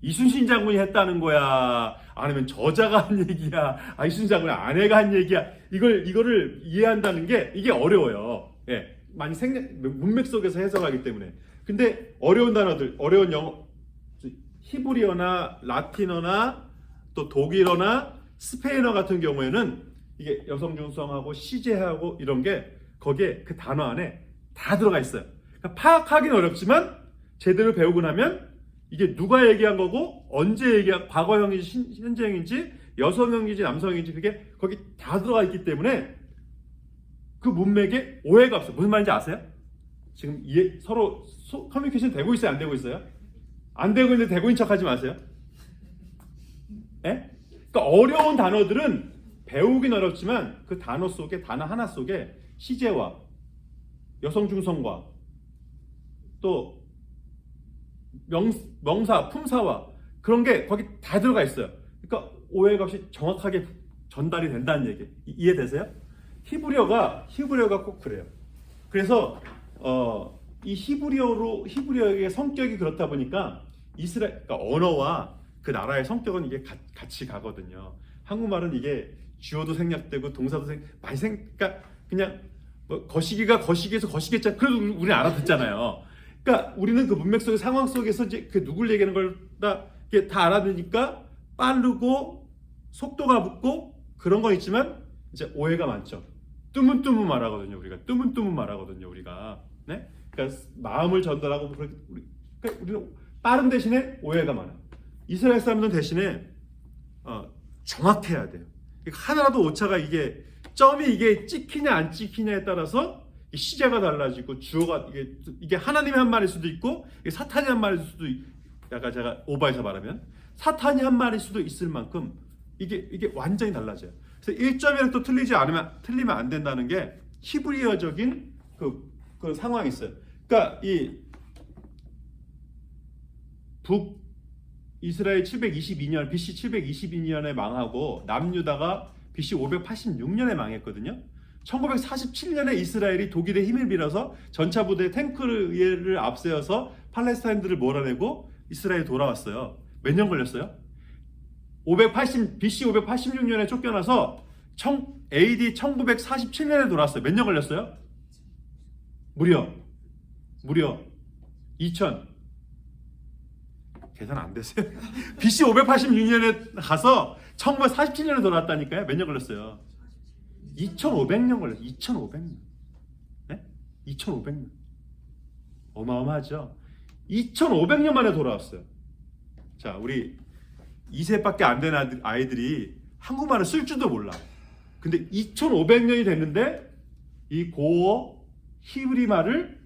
[SPEAKER 1] 이순신 장군이 했다는 거야? 아니면 저자가 한 얘기야? 이순신 장군의 아내가 한 얘기야? 이거를 이해한다는 게 이게 어려워요. 예, 많이 문맥 속에서 해석하기 때문에. 근데 어려운 단어들, 어려운 영어, 히브리어나 라틴어나 또 독일어나 스페인어 같은 경우에는 이게 여성 중성하고 시제하고 이런 게 거기에 그 단어 안에 다 들어가 있어요. 그러니까 파악하기는 어렵지만 제대로 배우고 나면 이게 누가 얘기한 거고 언제 얘기한 과거형인지 현재형인지 여성형인지 남성형인지 그게 거기 다 들어가 있기 때문에 그 문맥에 오해가 없어요. 무슨 말인지 아세요? 지금 서로 커뮤니케이션 되고 있어요? 안 되고 있어요? 안 되고 있는데 되고 있는 척 하지 마세요. 예? 그러니까 어려운 단어들은 배우긴 어렵지만 그 단어 속에 단어 하나 속에 시제와 여성 중성과 또 명사, 품사와 그런 게 거기 다 들어가 있어요. 그러니까 오해가 없이 정확하게 전달이 된다는 얘기. 이해되세요? 히브리어가 꼭 그래요. 그래서 이 히브리어의 성격이 그렇다 보니까 그러니까 언어와 그 나라의 성격은 이게 같이 가거든요. 한국말은 이게 주어도 생략되고 동사도 그러니까 그냥 뭐 거시기가 거시기에서 거시기했잖아. 그래도 우리는 알아듣잖아요. 그러니까 우리는 그 문맥 속의 상황 속에서 이제 그 누굴 얘기하는 걸 다 알아듣니까 빠르고 속도가 붙고 그런 건 있지만 이제 오해가 많죠. 뜨문뜨문 말하거든요. 우리가 네? 그러니까 마음을 전달하고 그러니까 우리는 빠른 대신에 오해가 많아요. 이스라엘 사람들은 대신에 정확해야 돼요. 하나라도 오차가 점이 이게 찍히냐 안 찍히냐에 따라서 시제가 달라지고 주어가 이게 하나님의 한 말일 수도 있고 사탄이 한 말일 수도 약간 제가 오버해서 말하면 사탄이 한 말일 수도 있을 만큼 이게 완전히 달라져요. 그래서 1점이랑 또 틀리면 안 된다는 게 히브리어적인 그 상황이 있어요. 그러니까 이 북이스라엘 722년 BC 722년에 망하고 남유다가 BC 586년에 망했거든요. 1947년에 이스라엘이 독일의 힘을 빌어서 전차 부대 탱크를 앞세워서 팔레스타인들을 몰아내고 이스라엘에 돌아왔어요. 몇 년 걸렸어요? BC 586년에 쫓겨나서 AD 1947년에 돌아왔어요. 몇 년 걸렸어요? 무려 2000 계산 안 되세요? BC 586년에 가서 1947년에 돌아왔다니까요. 몇 년 걸렸어요? 2500년 걸렸어요. 2500년. 네? 2500년. 어마어마하죠? 2500년 만에 돌아왔어요. 자, 우리 2세밖에 안 된 아이들이 한국말을 쓸 줄도 몰라. 근데 2500년이 됐는데 이 고어 히브리 말을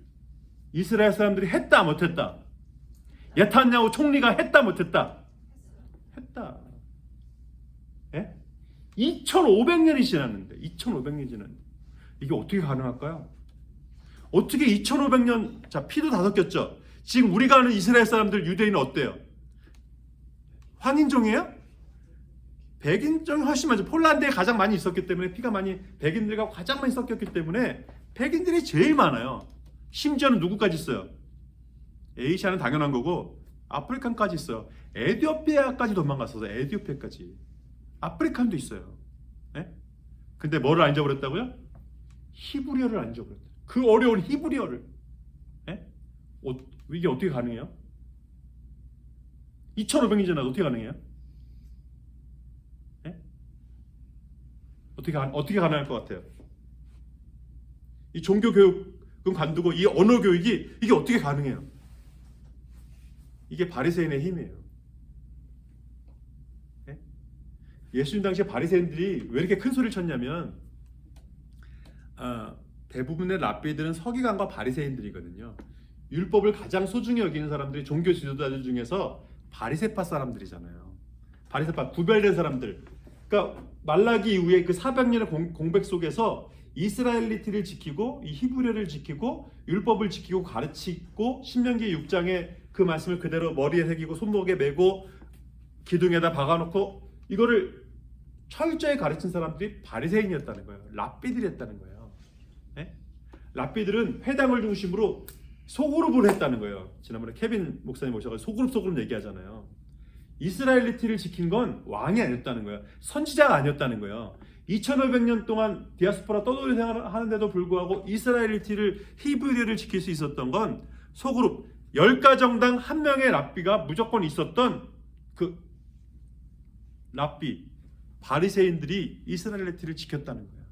[SPEAKER 1] 이스라엘 사람들이 했다 못했다. 네타냐후 총리가 했다 못했다. 했다. 예? 2500년이 지났는데 2500년이 지났는데 이게 어떻게 가능할까요? 어떻게 2500년 자 피도 다 섞였죠. 지금 우리가 아는 이스라엘 사람들 유대인은 어때요? 황인종이에요? 백인종이 훨씬 많죠. 폴란드에 가장 많이 있었기 때문에 피가 많이 백인들과 가장 많이 섞였기 때문에 백인들이 제일 많아요. 심지어는 누구까지 있어요? 에이시아는 당연한 거고 아프리칸까지 있어요. 에티오피아까지 도망갔어서 에티오피아까지. 아프리칸도 있어요. 네? 근데 뭐를 안 잊어버렸다고요? 히브리어를 안 잊어버렸다. 그 어려운 히브리어를. 네? 이게 어떻게 가능해요? 2500년 지나도 어떻게 가능해요? 네? 어떻게 가능할 것 같아요? 이 종교 교육은 관두고 이 언어 교육이 이게 어떻게 가능해요? 이게 바리새인의 힘이에요. 네? 예수님 당시에 바리새인들이 왜 이렇게 큰 소리를 쳤냐면 대부분의 랍비들은 서기관과 바리새인들이거든요. 율법을 가장 소중히 여기는 사람들이 종교 지도자들 중에서 바리새파 사람들이잖아요. 바리새파 구별된 사람들. 그러니까 말라기 이후에 그 400년의 공백 속에서 이스라엘리티를 지키고 이 히브리어를 지키고 율법을 지키고 가르치고 신명기 6장에 그 말씀을 그대로 머리에 새기고 손목에 메고 기둥에다 박아놓고 이거를 철저히 가르친 사람들이 바리새인이었다는 거예요. 랍비들이었다는 거예요. 네? 랍비들은 회당을 중심으로 소그룹을 했다는 거예요. 지난번에 케빈 목사님 오셔가지고 소그룹 얘기하잖아요. 이스라엘리티를 지킨 건 왕이 아니었다는 거예요. 선지자가 아니었다는 거예요. 2500년 동안 디아스포라 떠돌이 생활을 하는데도 불구하고 이스라엘리티를 히브리어를 지킬 수 있었던 건 소그룹 10가정당 한 명의 랍비가 무조건 있었던 그 랍비 바리새인들이 이스라엘리티를 지켰다는 거예요.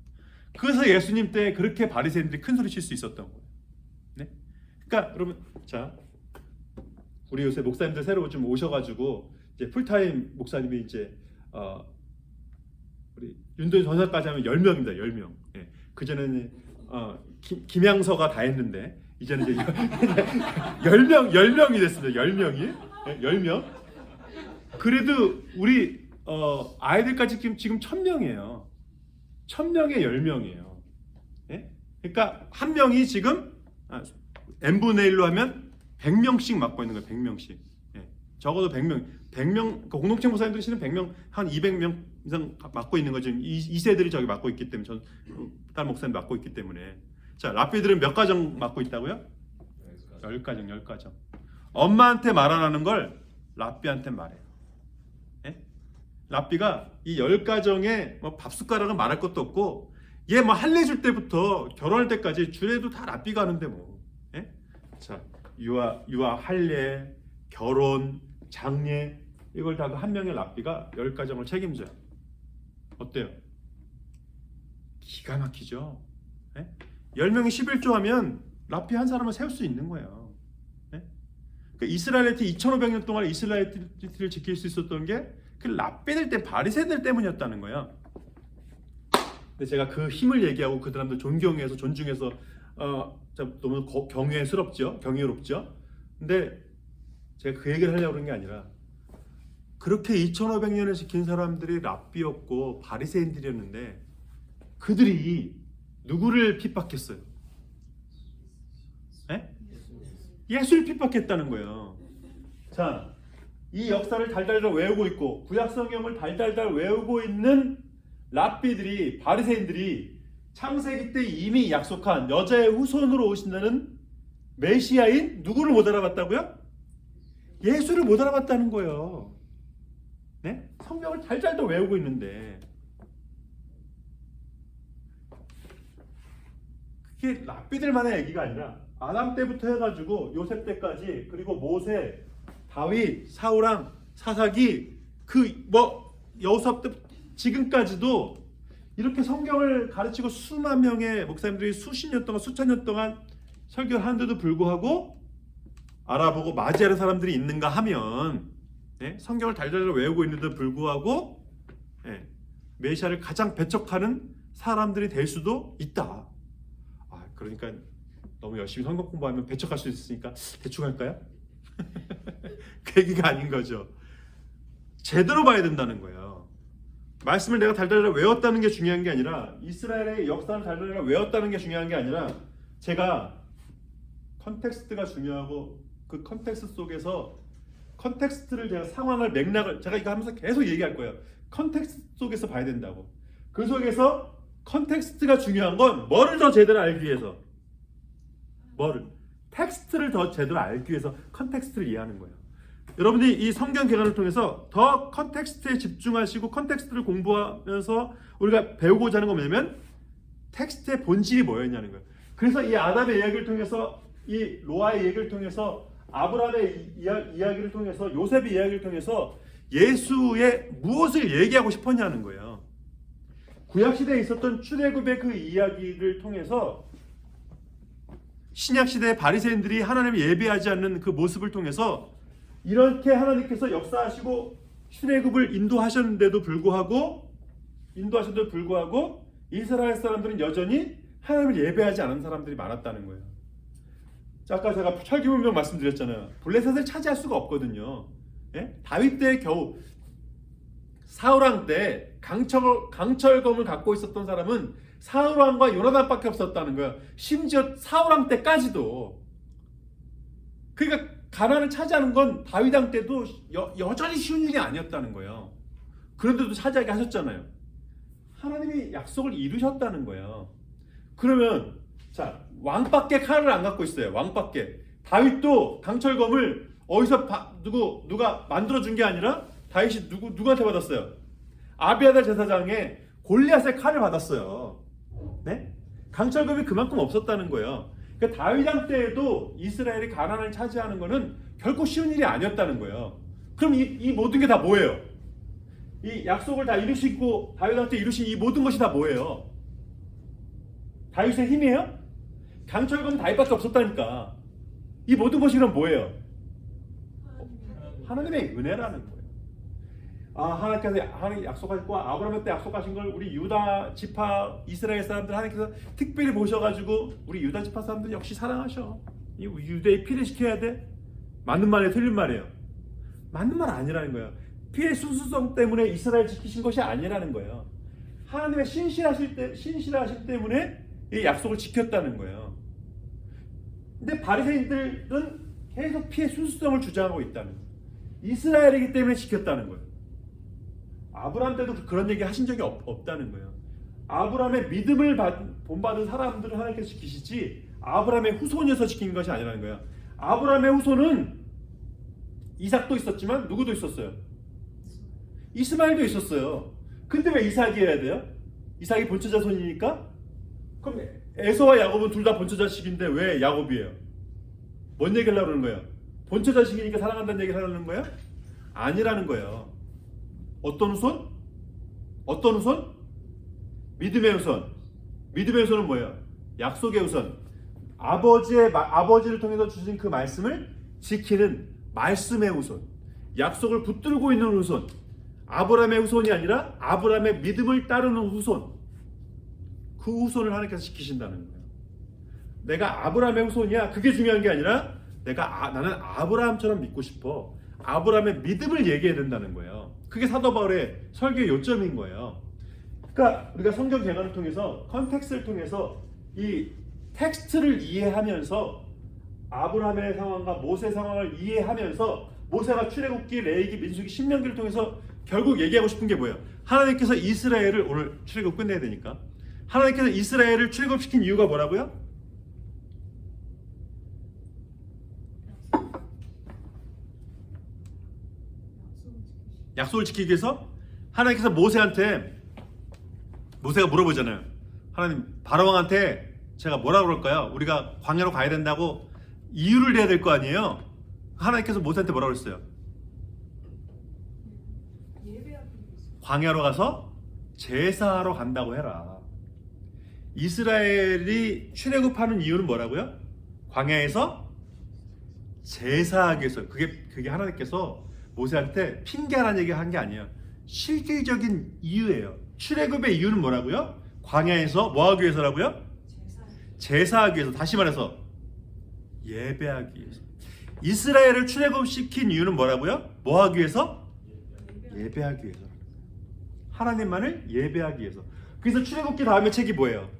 [SPEAKER 1] 그래서 예수님 때 그렇게 바리새인들이 큰 소리 칠 수 있었던 거예요. 네? 그러니까 여러분 자 우리 요새 목사님들 새로 좀 오셔가지고 이제 풀타임 목사님이 이제 우리 윤도현 전사까지 하면 10명입니다. 10명. 예. 그전에는 김양서가 다 했는데 이제는 이제 10명이 됐습니다. 10명이. 예? 10명. 그래도 우리 아이들까지 지금 1000명이에요. 1000명에 10명이에요. 예? 그러니까 한 명이 지금 n분의 1로 하면 100명씩 맡고 있는 거예요. 100명씩. 예. 적어도 100명. 공동체 목사님들이 실은 100명, 한 200명 이상 맡고 있는 거죠. 이 세들이 저기 맡고 있기 때문에 전 다른 목사님 맡고 있기 때문에. 자, 랍비들은 몇 가정 맡고 있다고요? 10가정. 엄마한테 말 안 하는 걸 랍비한테 말해요. 예? 랍비가 이 10가정에 뭐 밥숟가락은 말할 것도 없고 얘 뭐 할례 줄 때부터 결혼할 때까지 주례도 다 랍비가 하는데 뭐. 예? 자, 유아 할례, 결혼, 장례 이걸 다 한 명의 랍비가 10가정을 책임져요. 어때요? 기가 막히죠? 예? 10명이 11조 하면 랍비 한 사람을 세울 수 있는 거예요. 예? 그러니까 이스라엘리티 2500년 동안 이스라엘리티를 지킬 수 있었던 게 그 랍비들 때 바리새인들 때문이었다는 거예요. 근데 제가 그 힘을 얘기하고 그 사람들 존경해서 존중해서 너무 경외스럽죠? 경이롭죠? 근데 제가 그 얘기를 하려고 그런 게 아니라 그렇게 2500년을 지킨 사람들이 랍비였고 바리새인들이었는데 그들이 누구를 핍박했어요? 예? 예수를 핍박했다는 거예요. 자, 이 역사를 달달달 외우고 있고 구약 성경을 달달달 외우고 있는 랍비들이 바리새인들이 창세기 때 이미 약속한 여자의 후손으로 오신다는 메시아인 누구를 못 알아봤다고요? 예수를 못 알아봤다는 거예요. 네? 성경을 달달달 외우고 있는데 그게 랍비들만의 얘기가 아니라 아담 때부터 해가지고 요셉 때까지 그리고 모세, 다윗, 사울왕, 사사기 여호수아 때 지금까지도 이렇게 성경을 가르치고 수만 명의 목사님들이 수십 년 동안 수천 년 동안 설교를 하는데도 불구하고 알아보고 맞이하는 사람들이 있는가 하면 성경을 달달달 외우고 있는데도 불구하고 메시아를 가장 배척하는 사람들이 될 수도 있다. 그러니까 너무 열심히 성경 공부하면 배척할 수 있으니까 대충 할까요? 그 얘기가 아닌 거죠. 제대로 봐야 된다는 거예요. 말씀을 내가 달달달 외웠다는 게 중요한 게 아니라 이스라엘의 역사를 달달달 외웠다는 게 중요한 게 아니라 제가 컨텍스트가 중요하고 그 컨텍스트 속에서 컨텍스트를 제가 상황을 맥락을 제가 이거 하면서 계속 얘기할 거예요. 컨텍스트 속에서 봐야 된다고. 그 속에서 컨텍스트가 중요한 건 뭐를 더 제대로 알기 위해서 텍스트를 더 제대로 알기 위해서 컨텍스트를 이해하는 거예요. 여러분이 이 성경 개관을 통해서 더 컨텍스트에 집중하시고 컨텍스트를 공부하면서 우리가 배우고자 하는 건 뭐냐면 텍스트의 본질이 뭐였냐는 거예요. 그래서 이 아담의 이야기를 통해서 이 노아의 얘기를 통해서 아브라함의 이야기를 통해서 요셉의 이야기를 통해서 예수의 무엇을 얘기하고 싶었냐는 거예요. 구약시대에 있었던 출애굽의 그 이야기를 통해서 신약시대의 바리새인들이 하나님을 예배하지 않는 그 모습을 통해서 이렇게 하나님께서 역사하시고 출애굽을 인도하셨는데도 불구하고 이스라엘 사람들은 여전히 하나님을 예배하지 않은 사람들이 많았다는 거예요. 아까 제가 철기문명 말씀드렸잖아요. 블레셋을 차지할 수가 없거든요. 예? 다윗 때 겨우 사울 왕 때 강철검을 갖고 있었던 사람은 사울 왕과 요나단밖에 없었다는 거예요. 심지어 사울 왕 때까지도. 그러니까 가나안을 차지하는 건 다윗 왕 때도 여전히 쉬운 일이 아니었다는 거예요. 그런데도 차지하게 하셨잖아요. 하나님이 약속을 이루셨다는 거예요. 그러면 자, 왕밖에 칼을 안 갖고 있어요. 왕밖에. 다윗도 강철검을 어디서 누가 만들어 준 게 아니라 다윗이 누구한테 받았어요? 아비아달 제사장의 골리앗의 칼을 받았어요. 네? 강철검이 그만큼 없었다는 거예요. 그러니까 다윗 왕 때에도 이스라엘이 가나안을 차지하는 것은 결코 쉬운 일이 아니었다는 거예요. 그럼 이 모든 게 다 뭐예요? 이 약속을 다 이루시고 다윗 왕 때 이루신 이 모든 것이 다 뭐예요? 다윗의 힘이에요? 강철검은 다윗밖에 없었다니까. 이 모든 것이 그럼 뭐예요? 하나님의 은혜라는 거예요. 하나님께서 약속하셨고 아브라함한테 약속하신 걸 우리 유다 지파 이스라엘 사람들 하나님께서 특별히 보셔가지고 우리 유다 지파 사람들 역시 사랑하셔. 이 유대의 피를 시켜야 돼? 맞는 말이에요, 틀린 말이에요? 맞는 말 아니라는 거예요. 피의 순수성 때문에 이스라엘 지키신 것이 아니라는 거예요. 하나님의 신실하실 때문에 이 약속을 지켰다는 거예요. 근데 바리새인들은 계속 피의 순수성을 주장하고 있다는 거예요. 이스라엘이기 때문에 지켰다는 거예요. 아브라함 때도 그런 얘기 하신 적이 없다는 거예요. 아브라함의 믿음을 본받은 사람들을 하나님께서 지키시지 아브라함의 후손이어서 지킨 것이 아니라는 거예요. 아브라함의 후손은 이삭도 있었지만 누구도 있었어요? 이스마엘도 있었어요. 근데 왜 이삭이어야 돼요? 이삭이 본처 자손이니까? 그럼 에서와 야곱은 둘 다 본처 자식인데 왜 야곱이에요? 뭔 얘기를 하려고 그러는 거예요? 본처 자식이니까 사랑한다는 얘기를 하려는 거예요? 아니라는 거예요. 어떤 후손? 어떤 후손? 믿음의 후손. 믿음의 후손은 뭐예요? 약속의 후손. 아버지를 통해서 주신 그 말씀을 지키는 말씀의 후손. 약속을 붙들고 있는 후손. 아브라함의 후손이 아니라 아브라함의 믿음을 따르는 후손. 그 후손을 하나님께서 지키신다는 거예요. 내가 아브라함의 후손이야. 그게 중요한 게 아니라 나는 아브라함처럼 믿고 싶어. 아브라함의 믿음을 얘기해야 된다는 거예요. 그게 사도 바울의 설교의 요점인 거예요. 그러니까 우리가 성경 개관을 통해서 컨텍스트를 통해서 이 텍스트를 이해하면서 아브라함의 상황과 모세 상황을 이해하면서 모세가 출애굽기, 레위기, 민수기, 신명기를 통해서 결국 얘기하고 싶은 게 뭐예요? 하나님께서 이스라엘을 오늘 출애굽 끝내야 되니까 하나님께서 이스라엘을 출애굽시킨 이유가 뭐라고요? 약속을 지키기 위해서 하나님께서 모세가 물어보잖아요. 하나님 바로왕한테 제가 뭐라 그럴까요? 우리가 광야로 가야 된다고 이유를 내야 될 거 아니에요? 하나님께서 모세한테 뭐라 그랬어요? 광야로 가서 제사하러 간다고 해라. 이스라엘이 출애굽하는 이유는 뭐라고요? 광야에서 제사하기 위해서. 그게 하나님께서 모세한테 핑계하라는 얘기 한 게 아니에요. 실질적인 이유예요. 출애굽의 이유는 뭐라고요? 광야에서 뭐 하기 위해서라고요? 제사하기 위해서. 다시 말해서 예배하기 위해서. 이스라엘을 출애굽시킨 이유는 뭐라고요? 뭐 하기 위해서? 예배하기 위해서. 하나님만을 예배하기 위해서. 그래서 출애굽기 다음에 책이 뭐예요?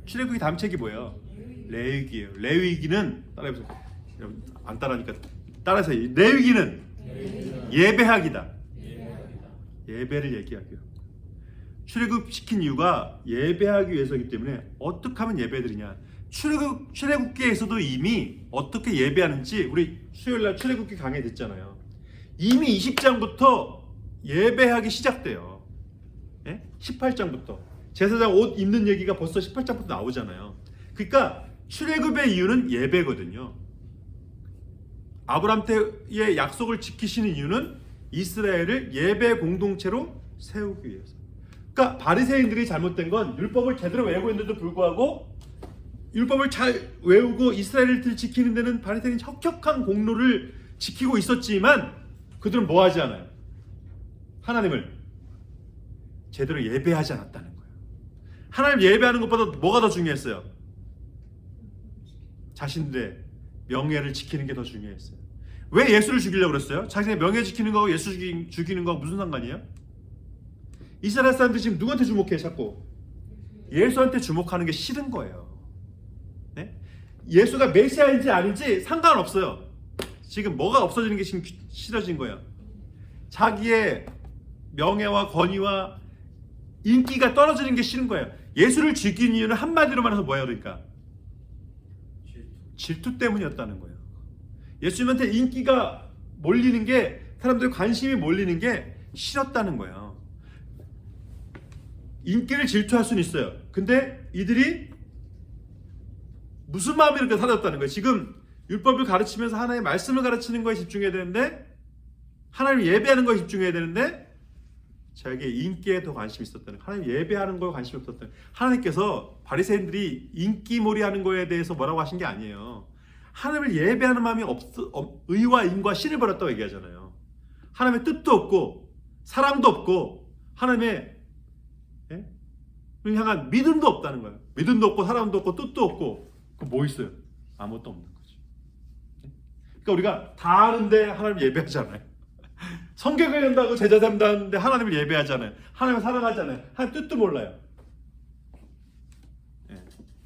[SPEAKER 1] 출애굽기 다음 책이 뭐예요? 레위기예요. 레위기는 따라해보세요. 여러분 안 따라하니까 따라서 레위기는 예배하기다. 예배를 얘기하고요. 출애굽시킨 이유가 예배하기 위해서이기 때문에 어떻게 하면 예배드리냐? 출애굽기에서도 이미 어떻게 예배하는지 우리 수요일날 출애굽기 강의 듣잖아요. 이미 20장부터 예배하기 시작돼요. 예? 18장부터 제사장 옷 입는 얘기가 벌써 18장부터 나오잖아요. 그러니까 출애굽의 이유는 예배거든요. 아브라함 때의 약속을 지키시는 이유는 이스라엘을 예배 공동체로 세우기 위해서. 그러니까 바리새인들이 잘못된 건 율법을 제대로 외우고 있는데도 불구하고 율법을 잘 외우고 이스라엘을 지키는 데는 바리새인이 혁혁한 공로를 지키고 있었지만 그들은 뭐 하지 않아요? 하나님을 제대로 예배하지 않았다는 거예요. 하나님 예배하는 것보다 뭐가 더 중요했어요? 자신들의 명예를 지키는 게 더 중요했어요. 왜 예수를 죽이려고 그랬어요? 자신의 명예 지키는 거하고 예수 죽이는 거하고 무슨 상관이에요? 이스라엘 사람들이 지금 누구한테 주목해 자꾸? 예수한테 주목하는 게 싫은 거예요. 네? 예수가 메시아인지 아닌지 상관없어요. 지금 뭐가 없어지는 게 지금 싫어진 거예요. 자기의 명예와 권위와 인기가 떨어지는 게 싫은 거예요. 예수를 죽인 이유는 한마디로 말해서 뭐예요? 그러니까 질투 때문이었다는 거예요. 예수님한테 인기가 몰리는 게, 사람들의 관심이 몰리는 게 싫었다는 거예요. 인기를 질투할 수는 있어요. 근데 이들이 무슨 마음이 이렇게 살았다는 거예요. 지금 율법을 가르치면서 하나님의 말씀을 가르치는 거에 집중해야 되는데, 하나님을 예배하는 거에 집중해야 되는데, 자기의 인기에 더 관심이 있었다는 거예요. 하나님 예배하는 거에 관심이 없었다는 거예요. 하나님께서 바리새인들이 인기몰이하는 거에 대해서 뭐라고 하신 게 아니에요. 하나님을 예배하는 마음이 의와 인과 신을 버렸다고 얘기하잖아요. 하나님의 뜻도 없고 사랑도 없고 하나님의 향한 믿음도 없다는 거예요. 믿음도 없고 사랑도 없고 뜻도 없고, 그 뭐 있어요? 아무것도 없는 거죠. 그러니까 우리가 다 아는데 하나님 예배하잖아요. 성경을 한다고 제자 삼다는데 하나님을 예배하잖아요. 하나님을 사랑하잖아요. 하나님 뜻도 몰라요.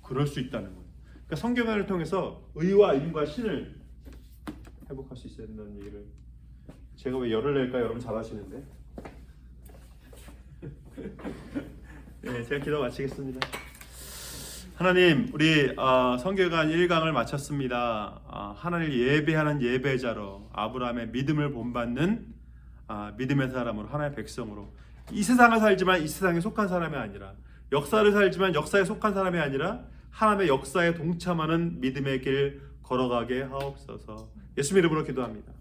[SPEAKER 1] 그럴 수 있다는 거예요. 그러니까 성경을 통해서 의와 인과 신을 회복할 수 있어야 된다는 얘기를. 제가 왜 열을 낼까요? 여러분 잘 아시는데. 네, 제가 기도 마치겠습니다. 하나님, 우리 성경관 1강을 마쳤습니다. 하나님을 예배하는 예배자로, 아브라함의 믿음을 본받는 믿음의 사람으로, 하나님의 백성으로, 이 세상을 살지만 이 세상에 속한 사람이 아니라, 역사를 살지만 역사에 속한 사람이 아니라 하나님의 역사에 동참하는 믿음의 길 걸어가게 하옵소서. 예수님 이름으로 기도합니다.